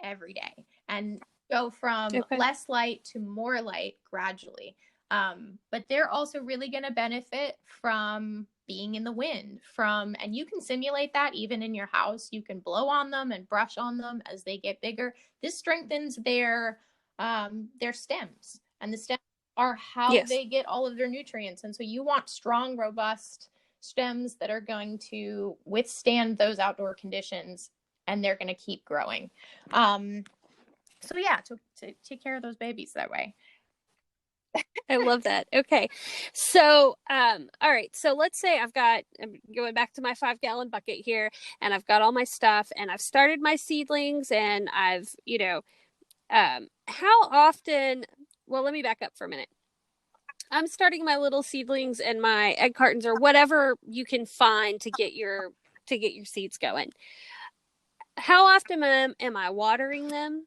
every day, and go from less light to more light gradually. But they're also really going to benefit from being in the wind, and you can simulate that even in your house. You can blow on them and brush on them as they get bigger. This strengthens their stems, and the stems are how Yes. they get all of their nutrients. And so you want strong, robust stems that are going to withstand those outdoor conditions, and they're going to keep growing. So yeah, to take care of those babies that way. I love that. Okay. So, all right. So let's say I'm going back to my 5 gallon bucket here, and I've got all my stuff, and I've started my seedlings, and how often, well, let me back up for a minute. I'm starting my little seedlings and my egg cartons or whatever you can find to get your seeds going. How often am I watering them?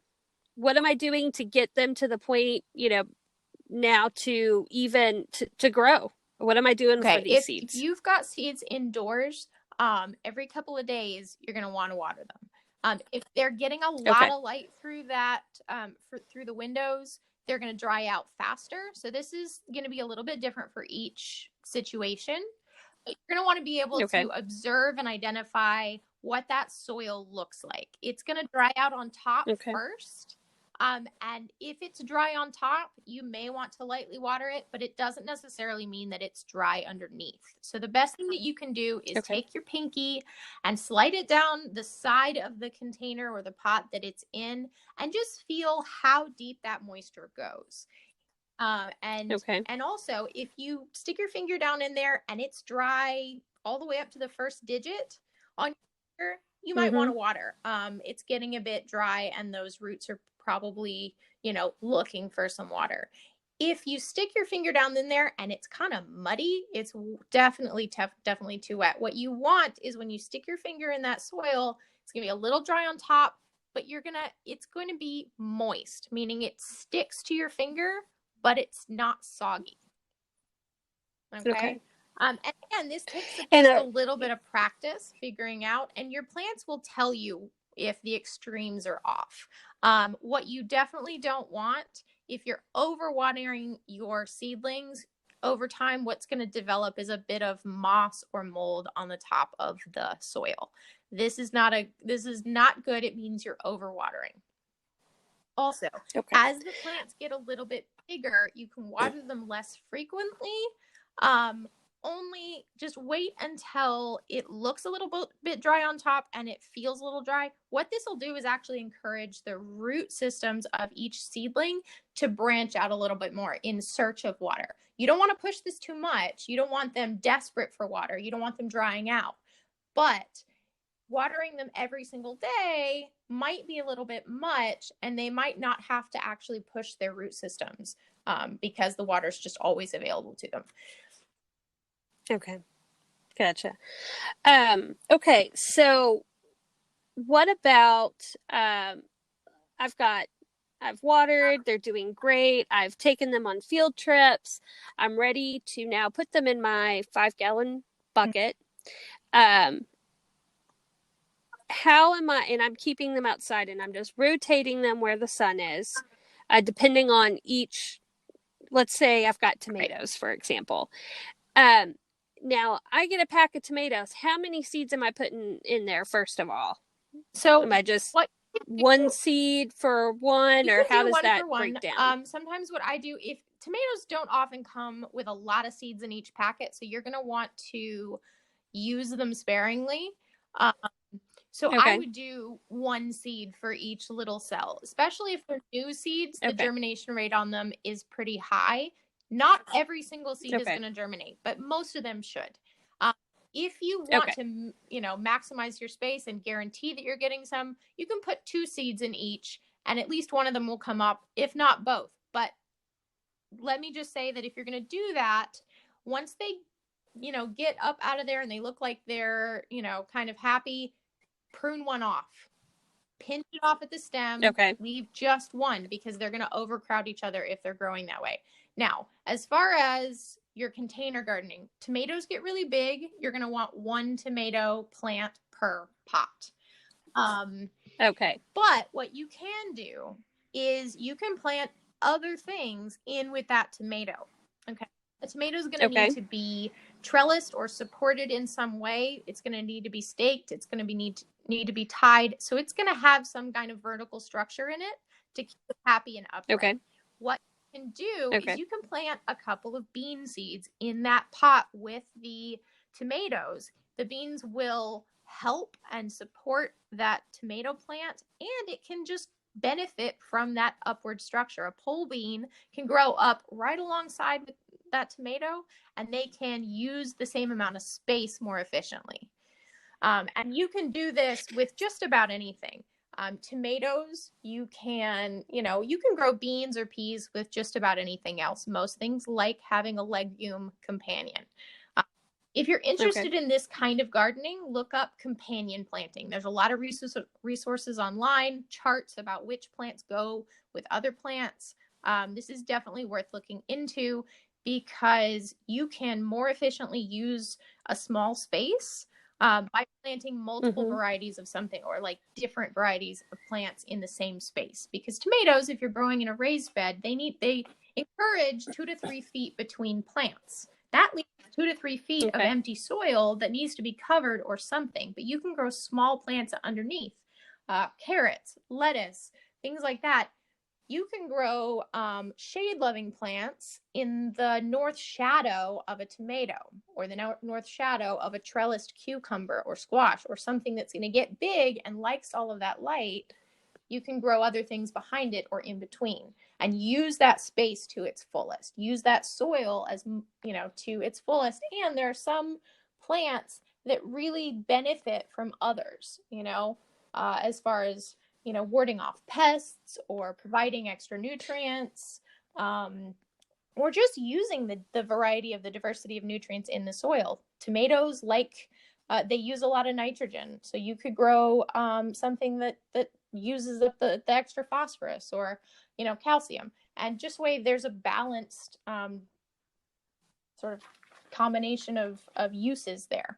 What am I doing to get them to the point, now to grow? What am I doing for these seeds? If you've got seeds indoors, every couple of days, you're going to want to water them. If they're getting a lot of light through through the windows, they're going to dry out faster. So this is going to be a little bit different for each situation. But you're going to want to be able to observe and identify what that soil looks like. It's going to dry out on top first. And if it's dry on top, you may want to lightly water it, but it doesn't necessarily mean that it's dry underneath. So the best thing that you can do is take your pinky and slide it down the side of the container or the pot that it's in, and just feel how deep that moisture goes. And also, if you stick your finger down in there and it's dry all the way up to the first digit on your finger, you might want to water. It's getting a bit dry, and those roots are probably, looking for some water. If you stick your finger down in there and it's kind of muddy, it's definitely too wet. What you want is when you stick your finger in that soil, it's going to be a little dry on top, but it's going to be moist, meaning it sticks to your finger, but it's not soggy. Okay. And again, this takes just a little bit of practice figuring out, and your plants will tell you if the extremes are off. What you definitely don't want, if you're overwatering your seedlings, over time, what's going to develop is a bit of moss or mold on the top of the soil. This is not good. It means you're overwatering. Also, as the plants get a little bit bigger, you can water them less frequently. Only just wait until it looks a little bit dry on top and it feels a little dry. What this will do is actually encourage the root systems of each seedling to branch out a little bit more in search of water. You don't want to push this too much. You don't want them desperate for water. You don't want them drying out. But watering them every single day might be a little bit much, and they might not have to actually push their root systems because the water is just always available to them. Okay. Gotcha. Okay. So what about, I've watered, they're doing great. I've taken them on field trips. I'm ready to now put them in my 5-gallon bucket. How am I, and I'm keeping them outside, and I'm just rotating them where the sun is, depending on let's say I've got tomatoes, for example. Now I get a pack of tomatoes. How many seeds am I putting in there, first of all? So am I just one seed for one, or how does that break down? Sometimes what I do, if tomatoes don't often come with a lot of seeds in each packet, so you're going to want to use them sparingly. So I would do one seed for each little cell, especially if they're new seeds. The germination rate on them is pretty high. Not every single seed is going to germinate, but most of them should. If you want to, maximize your space and guarantee that you're getting some, you can put 2 seeds in each, and at least one of them will come up, if not both. But let me just say that if you're going to do that, once they, get up out of there and they look like they're, kind of happy, prune one off. Pinch it off at the stem. Leave just one, because they're going to overcrowd each other if they're growing that way. Now, as far as your container gardening, tomatoes get really big. You're going to want 1 tomato plant per pot. But what you can do is you can plant other things in with that tomato. Okay. The tomato is going to need to be trellised or supported in some way. It's going to need to be staked. It's going to need to be tied. So it's going to have some kind of vertical structure in it to keep it happy and upright. Okay. What you can do is you can plant a couple of bean seeds in that pot with the tomatoes. The beans will help and support that tomato plant, and it can just benefit from that upward structure. A pole bean can grow up right alongside with that tomato, and they can use the same amount of space more efficiently. And you can do this with just about anything. Tomatoes, you can grow beans or peas with just about anything else. Most things like having a legume companion. If you're interested in this kind of gardening, look up companion planting. There's a lot of resources online, charts about which plants go with other plants. This is definitely worth looking into because you can more efficiently use a small space by planting multiple varieties of something, or like different varieties of plants in the same space. Because tomatoes, if you're growing in a raised bed, they encourage 2 to 3 feet between plants. That leaves 2 to 3 feet of empty soil that needs to be covered or something. But you can grow small plants underneath, carrots, lettuce, things like that. You can grow shade-loving plants in the north shadow of a tomato, or the north shadow of a trellised cucumber or squash, or something that's going to get big and likes all of that light. You can grow other things behind it or in between, and use that space to its fullest. Use that soil as, to its fullest. And there are some plants that really benefit from others, as far as warding off pests or providing extra nutrients, or just using the variety of the diversity of nutrients in the soil. Tomatoes, they use a lot of nitrogen. So you could grow something that uses up the extra phosphorus or, calcium. And just there's a balanced sort of combination of uses there.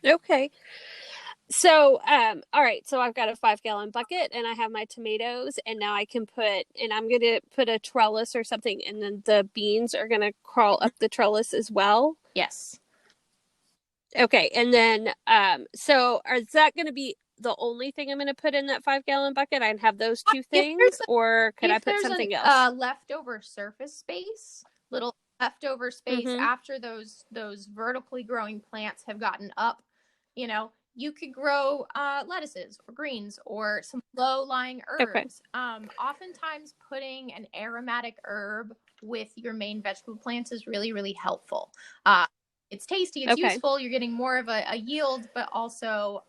Okay. So, all right. So I've got a 5-gallon bucket and I have my tomatoes, and now I'm going to put a trellis or something, and then the beans are going to crawl up the trellis as well. Yes. Okay. And then, so is that going to be the only thing I'm going to put in that 5-gallon bucket? I have those two things, or could I put something else? Leftover surface space, little leftover space after those vertically growing plants have gotten up, you could grow lettuces or greens or some low-lying herbs. Oftentimes putting an aromatic herb with your main vegetable plants is really, really helpful. It's tasty, it's useful, you're getting more of a yield, but also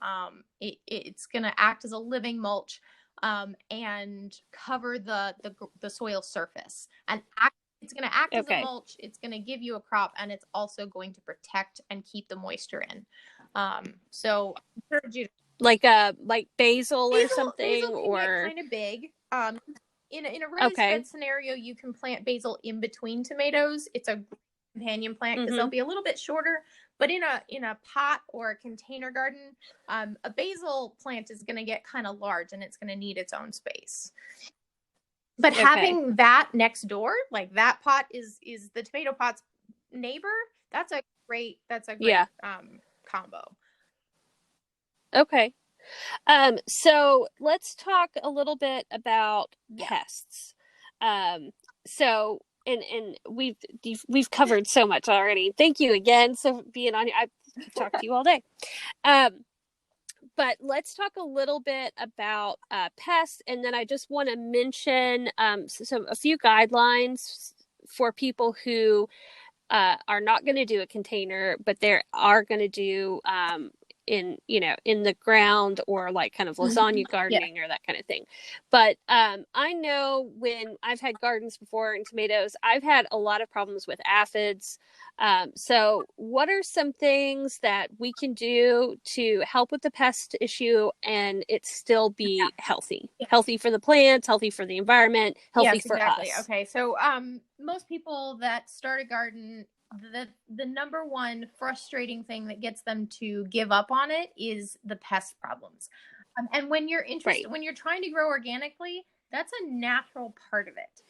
it's going to act as a living mulch and cover the soil surface. And it's going to act as a mulch, it's going to give you a crop, and it's also going to protect and keep the moisture in. So I encourage you to, like basil or something, basil can get kind of big. In a raised bed scenario, you can plant basil in between tomatoes. It's a companion plant because they'll be a little bit shorter. But in a pot or a container garden, a basil plant is going to get kind of large, and it's going to need its own space. But having that next door, like that pot is the tomato pot's neighbor. That's a great combo. Okay. So let's talk a little bit about pests. So and we've covered so much already. Thank you again for being on here. I could talk to you all day. But let's talk a little bit about pests, and then I just want to mention a few guidelines for people who are not going to do a container, but they are going to do in the ground, or like kind of lasagna gardening or that kind of thing. But I know when I've had gardens before in tomatoes, I've had a lot of problems with aphids. So what are some things that we can do to help with the pest issue and it still be healthy for the plants, healthy for the environment, healthy for us? Okay. So most people that start a garden, the number one frustrating thing that gets them to give up on it is the pest problems. And when you're interested, when you're trying to grow organically, that's a natural part of it.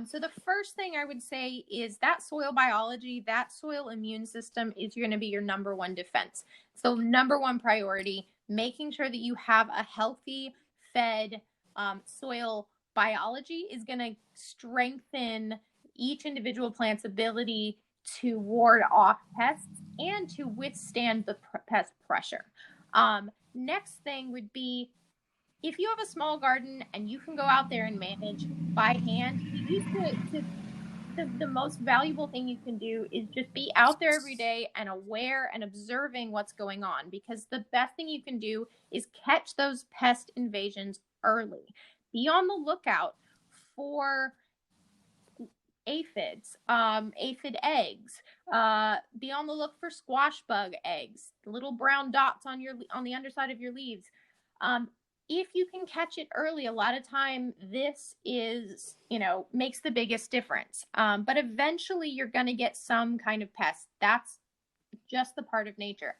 So the first thing I would say is that soil biology, that soil immune system is going to be your number one defense. So number one priority, making sure that you have a healthy fed soil biology is going to strengthen each individual plant's ability to ward off pests and to withstand the pest pressure. Next thing would be, if you have a small garden and you can go out there and manage by hand, the most valuable thing you can do is just be out there every day and aware and observing what's going on, because the best thing you can do is catch those pest invasions early. Be on the lookout for aphids, aphid eggs. Be on the look for squash bug eggs, little brown dots on the underside of your leaves. If you can catch it early, a lot of time this is, makes the biggest difference. But eventually you're going to get some kind of pest. That's just the part of nature.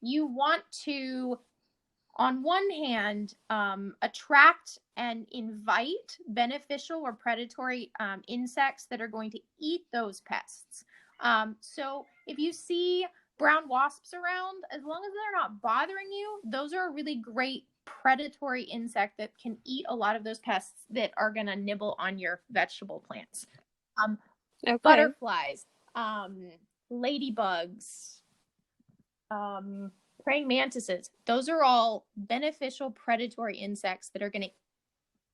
You want to, on one hand, attract and invite beneficial or predatory insects that are going to eat those pests. So if you see brown wasps around, as long as they're not bothering you, those are a really great predatory insect that can eat a lot of those pests that are going to nibble on your vegetable plants. Okay. Butterflies, ladybugs, praying mantises, those are all beneficial predatory insects that are going to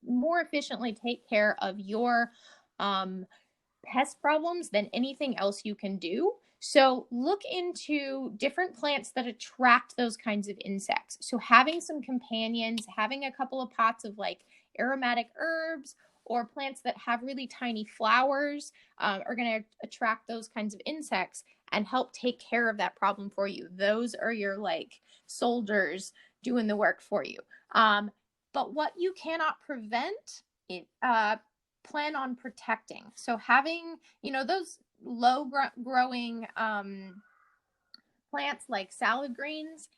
more efficiently take care of your pest problems than anything else you can do. So look into different plants that attract those kinds of insects. So having some companions, having a couple of pots of like aromatic herbs or plants that have really tiny flowers are going to attract those kinds of insects and help take care of that problem for you. Those are your like soldiers doing the work for you. But what you cannot prevent, plan on protecting. So having, those low growing plants like salad greens,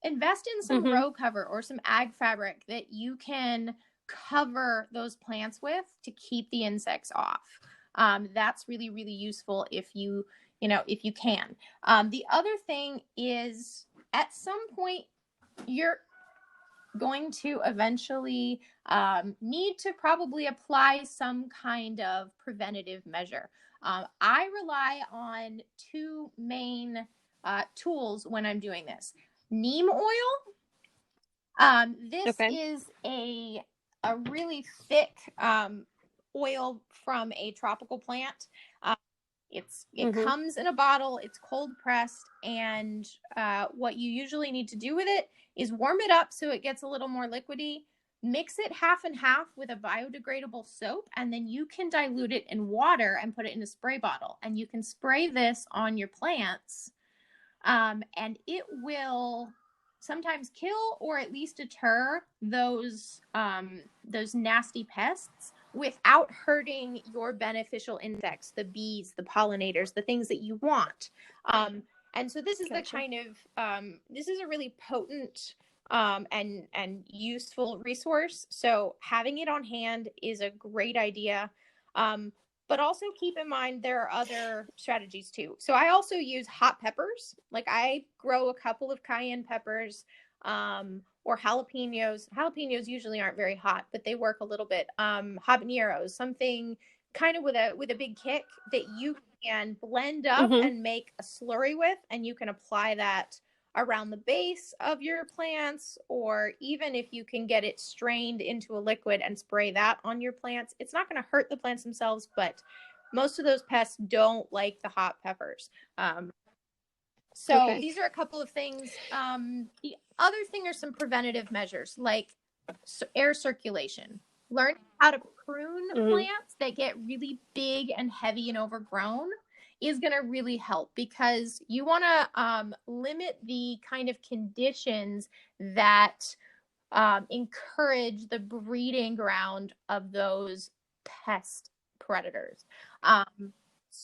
invest in some row cover or some ag fabric that you can cover those plants with to keep the insects off. That's really, really useful if you can. The other thing is, at some point, you're going to eventually need to probably apply some kind of preventative measure. I rely on two main tools when I'm doing this. Neem oil. This is a really thick oil from a tropical plant. It comes in a bottle, it's cold pressed, and what you usually need to do with it is warm it up so it gets a little more liquidy, mix it half and half with a biodegradable soap, and then you can dilute it in water and put it in a spray bottle. And you can spray this on your plants, and it will sometimes kill or at least deter those nasty pests without hurting your beneficial insects, the bees, the pollinators, the things that you want. And so this is the kind of, this is a really potent and useful resource. So having it on hand is a great idea. But also keep in mind there are other strategies too. So I also use hot peppers. Like I grow a couple of cayenne peppers, or jalapenos. Jalapenos usually aren't very hot, but they work a little bit. Habaneros, something kind of with a big kick that you can blend up and make a slurry with, and you can apply that around the base of your plants, or even if you can get it strained into a liquid and spray that on your plants. It's not going to hurt the plants themselves, but most of those pests don't like the hot peppers. So these are a couple of things. The other thing are some preventative measures like air circulation. Learn how to prune plants that get really big and heavy and overgrown is going to really help, because you want to limit the kind of conditions that encourage the breeding ground of those pest predators.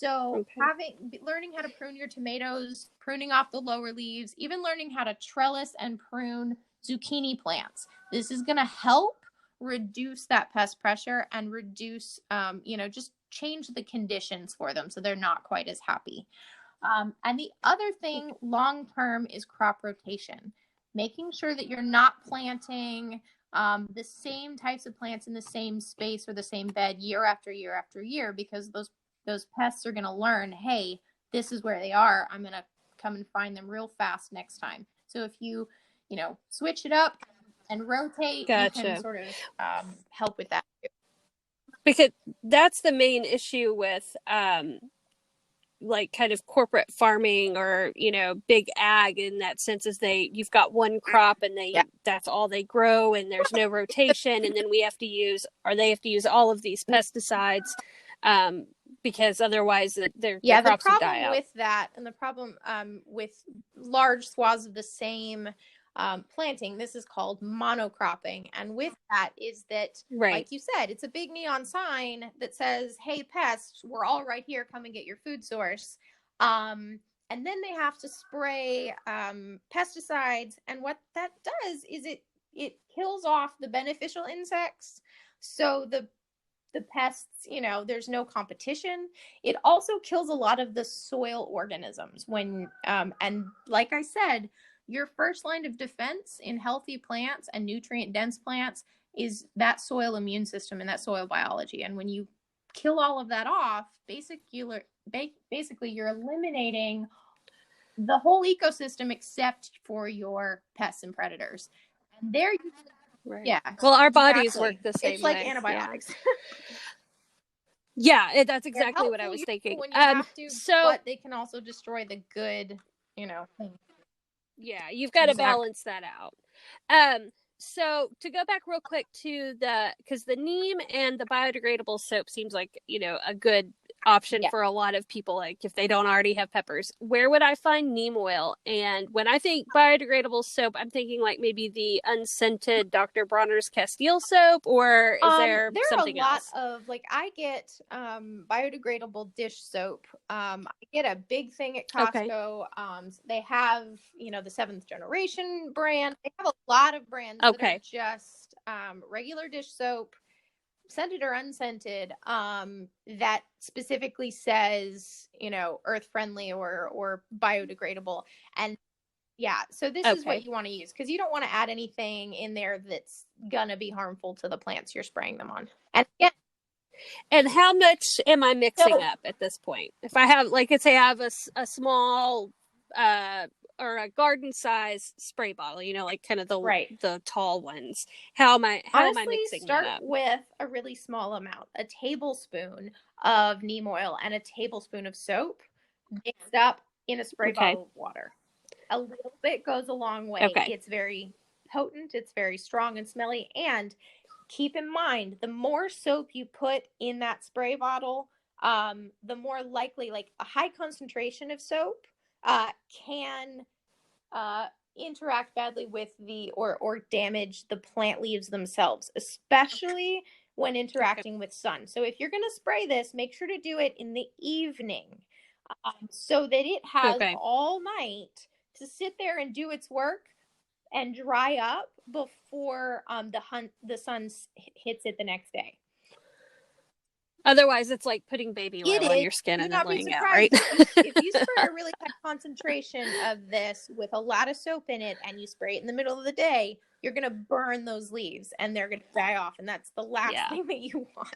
Learning how to prune your tomatoes, pruning off the lower leaves, even learning how to trellis and prune zucchini plants. This is going to help reduce that pest pressure and reduce, just change the conditions for them so they're not quite as happy. And the other thing long term is crop rotation, making sure that you're not planting the same types of plants in the same space or the same bed year after year after year, because those pests are going to learn, hey, this is where they are. I'm going to come and find them real fast next time. So if you switch it up and rotate, Gotcha. you can sort of help with that too. Because that's the main issue with like kind of corporate farming or big ag, in that sense, is you've got one crop and that's all they grow, and there's no rotation, and then they have to use all of these pesticides because otherwise their crops would die out. With that, and the problem with large swaths of the same planting, this is called monocropping. And with that is that, like you said, it's a big neon sign that says, hey, pests, we're all right here, come and get your food source. And then they have to spray pesticides, and what that does is it kills off the beneficial insects, so the pests, there's no competition. It also kills a lot of the soil organisms when and like I said, your first line of defense in healthy plants and nutrient dense plants is that soil immune system and that soil biology. And when you kill all of that off, basically you're eliminating the whole ecosystem except for your pests and predators. And there you yeah. Well, our bodies work the same way. It's like antibiotics. Yeah, that's exactly what I was thinking. When you have to, but they can also destroy the good, thing. Yeah, you've got to balance that out. So to go back real quick to because the neem and the biodegradable soap seems like, a good option for a lot of people, like if they don't already have peppers. Where would I find neem oil? And when I think biodegradable soap, I'm thinking like maybe the unscented Dr. Bronner's Castile soap, or is there something else? There are a lot of, like, I get biodegradable dish soap. I get a big thing at Costco. Okay. They have, the 7th generation brand. They have a lot of brands that are just regular dish soap, scented or unscented, that specifically says, earth friendly or biodegradable. And so this is what you want to use, because you don't want to add anything in there that's gonna be harmful to the plants you're spraying them on. And how much am I mixing up at this point? If I have, like, let's say I have a small or a garden size spray bottle, like kind of the tall ones. How am I mixing that up? Start with a really small amount, a tablespoon of neem oil and a tablespoon of soap mixed up in a spray bottle of water. A little bit goes a long way. It's very potent, it's very strong and smelly. And keep in mind, the more soap you put in that spray bottle, the more likely, like a high concentration of soap can interact badly with or damage the plant leaves themselves, especially when interacting with sun. So if you're going to spray this, make sure to do it in the evening, so that it has all night to sit there and do its work and dry up before the sun hits it the next day. Otherwise, it's like putting baby oil on your skin and then laying out, right? If you spray a really high concentration of this with a lot of soap in it and you spray it in the middle of the day, you're going to burn those leaves and they're going to die off. And that's the last thing that you want.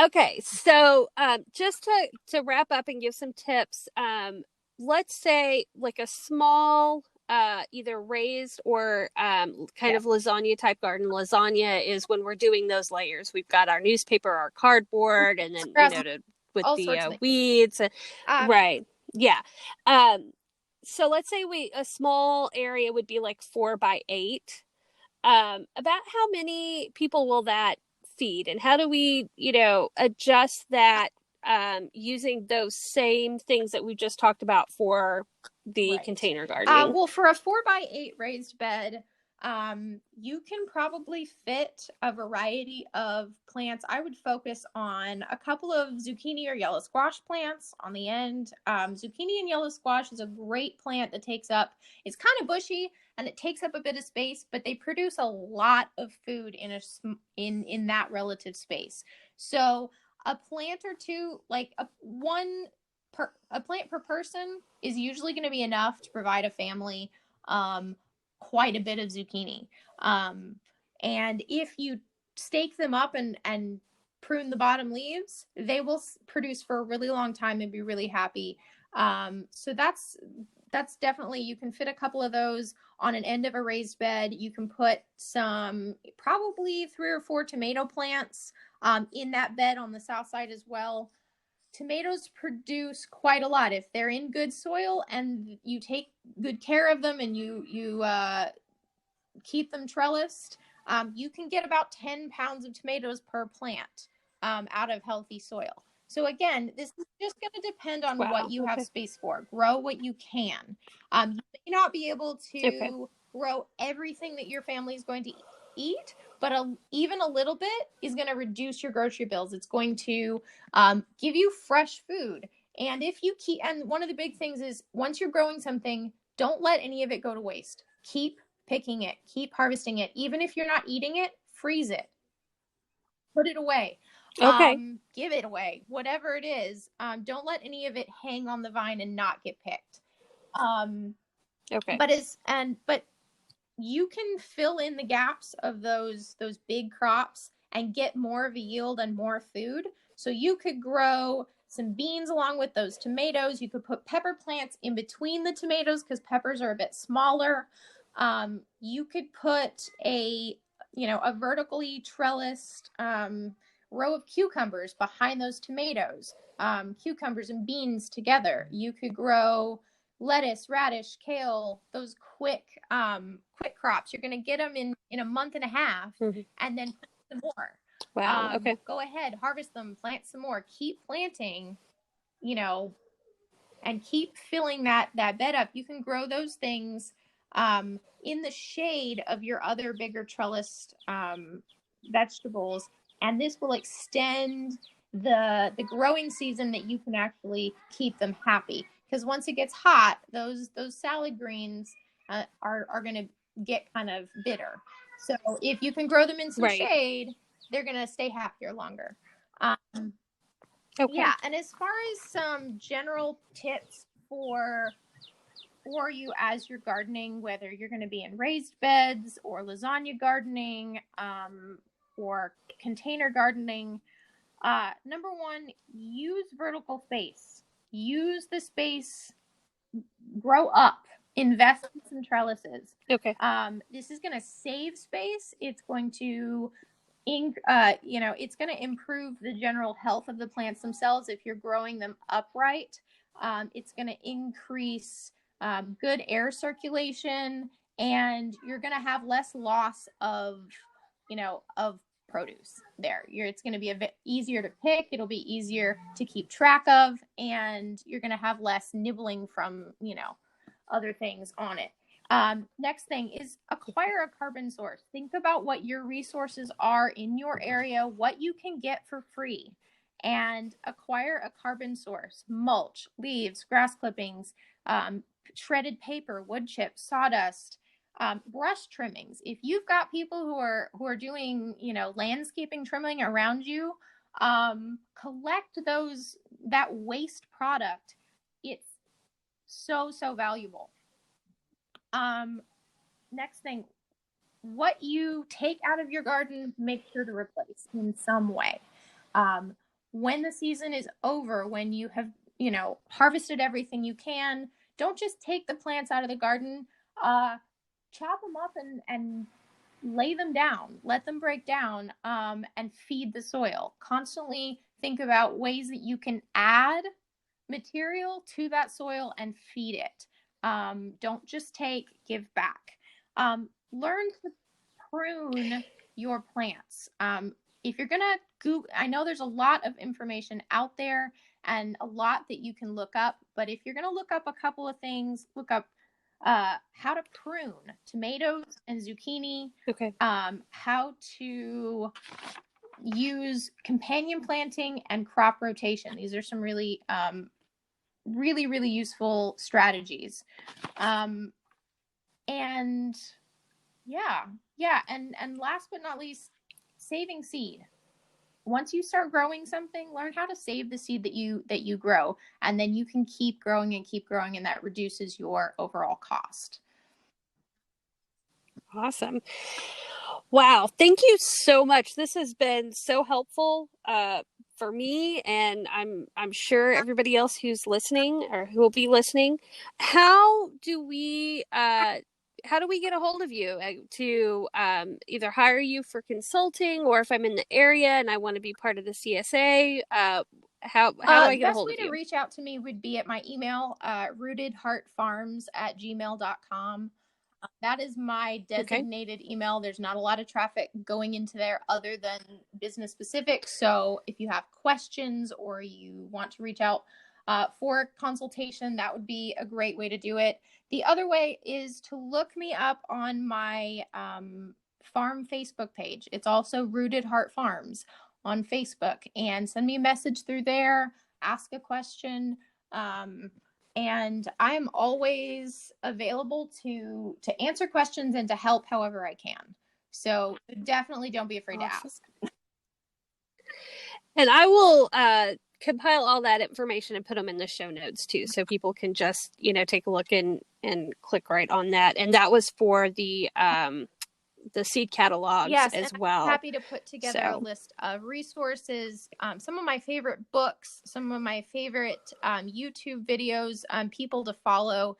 Okay, so just to wrap up and give some tips, let's say like a small either raised or kind of lasagna type garden. Lasagna is when we're doing those layers. We've got our newspaper, our cardboard, and then with the weeds. Right. Yeah. So let's say a small area would be like 4 by 8. About how many people will that feed, and how do we, adjust that using those same things that we just talked about for the container gardening? Well, for a 4 by 8 raised bed, You can probably fit a variety of plants. I would focus on a couple of zucchini or yellow squash plants on the end. Zucchini and yellow squash is a great plant that takes up, it's kind of bushy and it takes up a bit of space, but they produce a lot of food in that relative space. So a plant or two, like a plant per person is usually going to be enough to provide a family quite a bit of zucchini. And if you stake them up and prune the bottom leaves, they will produce for a really long time and be really happy. So that's definitely, you can fit a couple of those on an end of a raised bed. You can put some, probably 3 or 4 tomato plants in that bed on the south side as well. Tomatoes produce quite a lot if they're in good soil and you take good care of them and you keep them trellised. You can get about 10 pounds of tomatoes per plant out of healthy soil. So again, this is just going to depend on what you have space for. Grow what you can. You may not be able to grow everything that your family is going to eat, but even a little bit is going to reduce your grocery bills. It's going to give you fresh food. And if you keep, and one of the big things is once you're growing something, don't let any of it go to waste. Keep picking it, keep harvesting it. Even if you're not eating it, freeze it, put it away. Give it away, whatever it is. Don't let any of it hang on the vine and not get picked. But you can fill in the gaps of those big crops and get more of a yield and more food. So you could grow some beans along with those tomatoes. You could put pepper plants in between the tomatoes because peppers are a bit smaller. You could put a vertically trellised row of cucumbers behind those tomatoes, cucumbers and beans together. You could grow lettuce, radish, kale, those quick crops. You're going to get them in a month and a half, and then plant some more. Wow. Go ahead, harvest them, plant some more, keep planting, and keep filling that bed up. You can grow those things in the shade of your other bigger trellised vegetables, and this will extend the growing season that you can actually keep them happy. Because once it gets hot, those salad greens are going to get kind of bitter. So if you can grow them in some shade, they're going to stay happier longer. Yeah, and as far as some general tips for you as you're gardening, whether you're going to be in raised beds or lasagna gardening or container gardening, number one, use vertical space. Use the space, grow up, invest in some trellises. This is going to save space. It's going to it's going to improve the general health of the plants themselves if you're growing them upright. It's going to increase good air circulation, and you're going to have less loss of produce there. It's going to be a bit easier to pick. It'll be easier to keep track of, and you're going to have less nibbling from, other things on it. Next thing is acquire a carbon source. Think about what your resources are in your area, what you can get for free, and acquire a carbon source. Mulch, leaves, grass clippings, shredded paper, wood chips, sawdust, brush trimmings. If you've got people who are doing, landscaping trimming around you, collect that waste product. It's so valuable. Next thing, what you take out of your garden, make sure to replace in some way. When the season is over, when you have, harvested everything you can, don't just take the plants out of the garden, chop them up and lay them down, let them break down, and feed the soil. Constantly think about ways that you can add material to that soil and feed it. Don't just give back. Learn to prune your plants. If you're gonna Google, I know there's a lot of information out there and a lot that you can look up, but if you're gonna look up a couple of things, look up how to prune tomatoes and zucchini, Okay. how to use companion planting and crop rotation. These are some really, really useful strategies. And and last but not least, saving seed. Once you start growing something, learn how to save the seed that you grow, and then you can keep growing, and that reduces your overall cost. Awesome. Wow. Thank you so much. This has been so helpful for me, and I'm sure everybody else who's listening or who will be listening. How do we get a hold of you to either hire you for consulting, or if I'm in the area and I want to be part of the CSA, how do I get a hold of you? The best way to reach out to me would be at my email, rootedheartfarms@gmail.com. That is my designated email. There's not a lot of traffic going into there other than business specific. So if you have questions or you want to reach out for a consultation, that would be a great way to do it. The other way is to look me up on my farm Facebook page. It's also Rooted Heart Farms on Facebook, and send me a message through there, ask a question. And I'm always available to answer questions and to help however I can. So definitely don't be afraid to ask. And I will compile all that information and put them in the show notes too, so people can just, take a look and click right on that. And that was for the seed catalogs as well. I'm happy to put together a list of resources, some of my favorite books, some of my favorite YouTube videos, people to follow,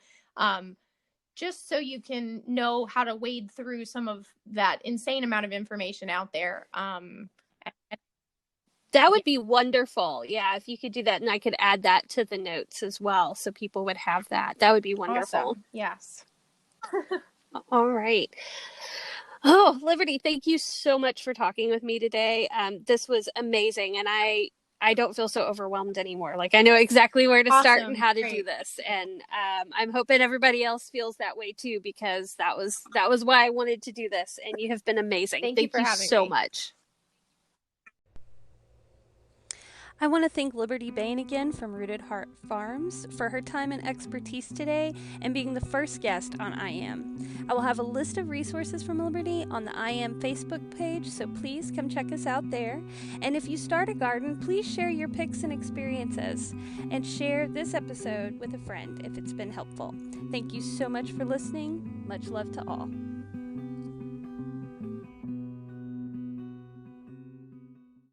just so you can know how to wade through some of that insane amount of information out there. That would be wonderful. Yeah, if you could do that, and I could add that to the notes as well, so people would have that. That would be wonderful. Awesome. Yes. All right. Oh, Liberty, thank you so much for talking with me today. This was amazing, and I don't feel so overwhelmed anymore. Like, I know exactly where to start and how to do this. And I'm hoping everybody else feels that way too, because that was why I wanted to do this. And you have been amazing. Thank you so much. I want to thank Liberty Bane again from Rooted Heart Farms for her time and expertise today and being the first guest on I Am. I will have a list of resources from Liberty on the I Am Facebook page, so please come check us out there. And if you start a garden, please share your pics and experiences, and share this episode with a friend if it's been helpful. Thank you so much for listening. Much love to all.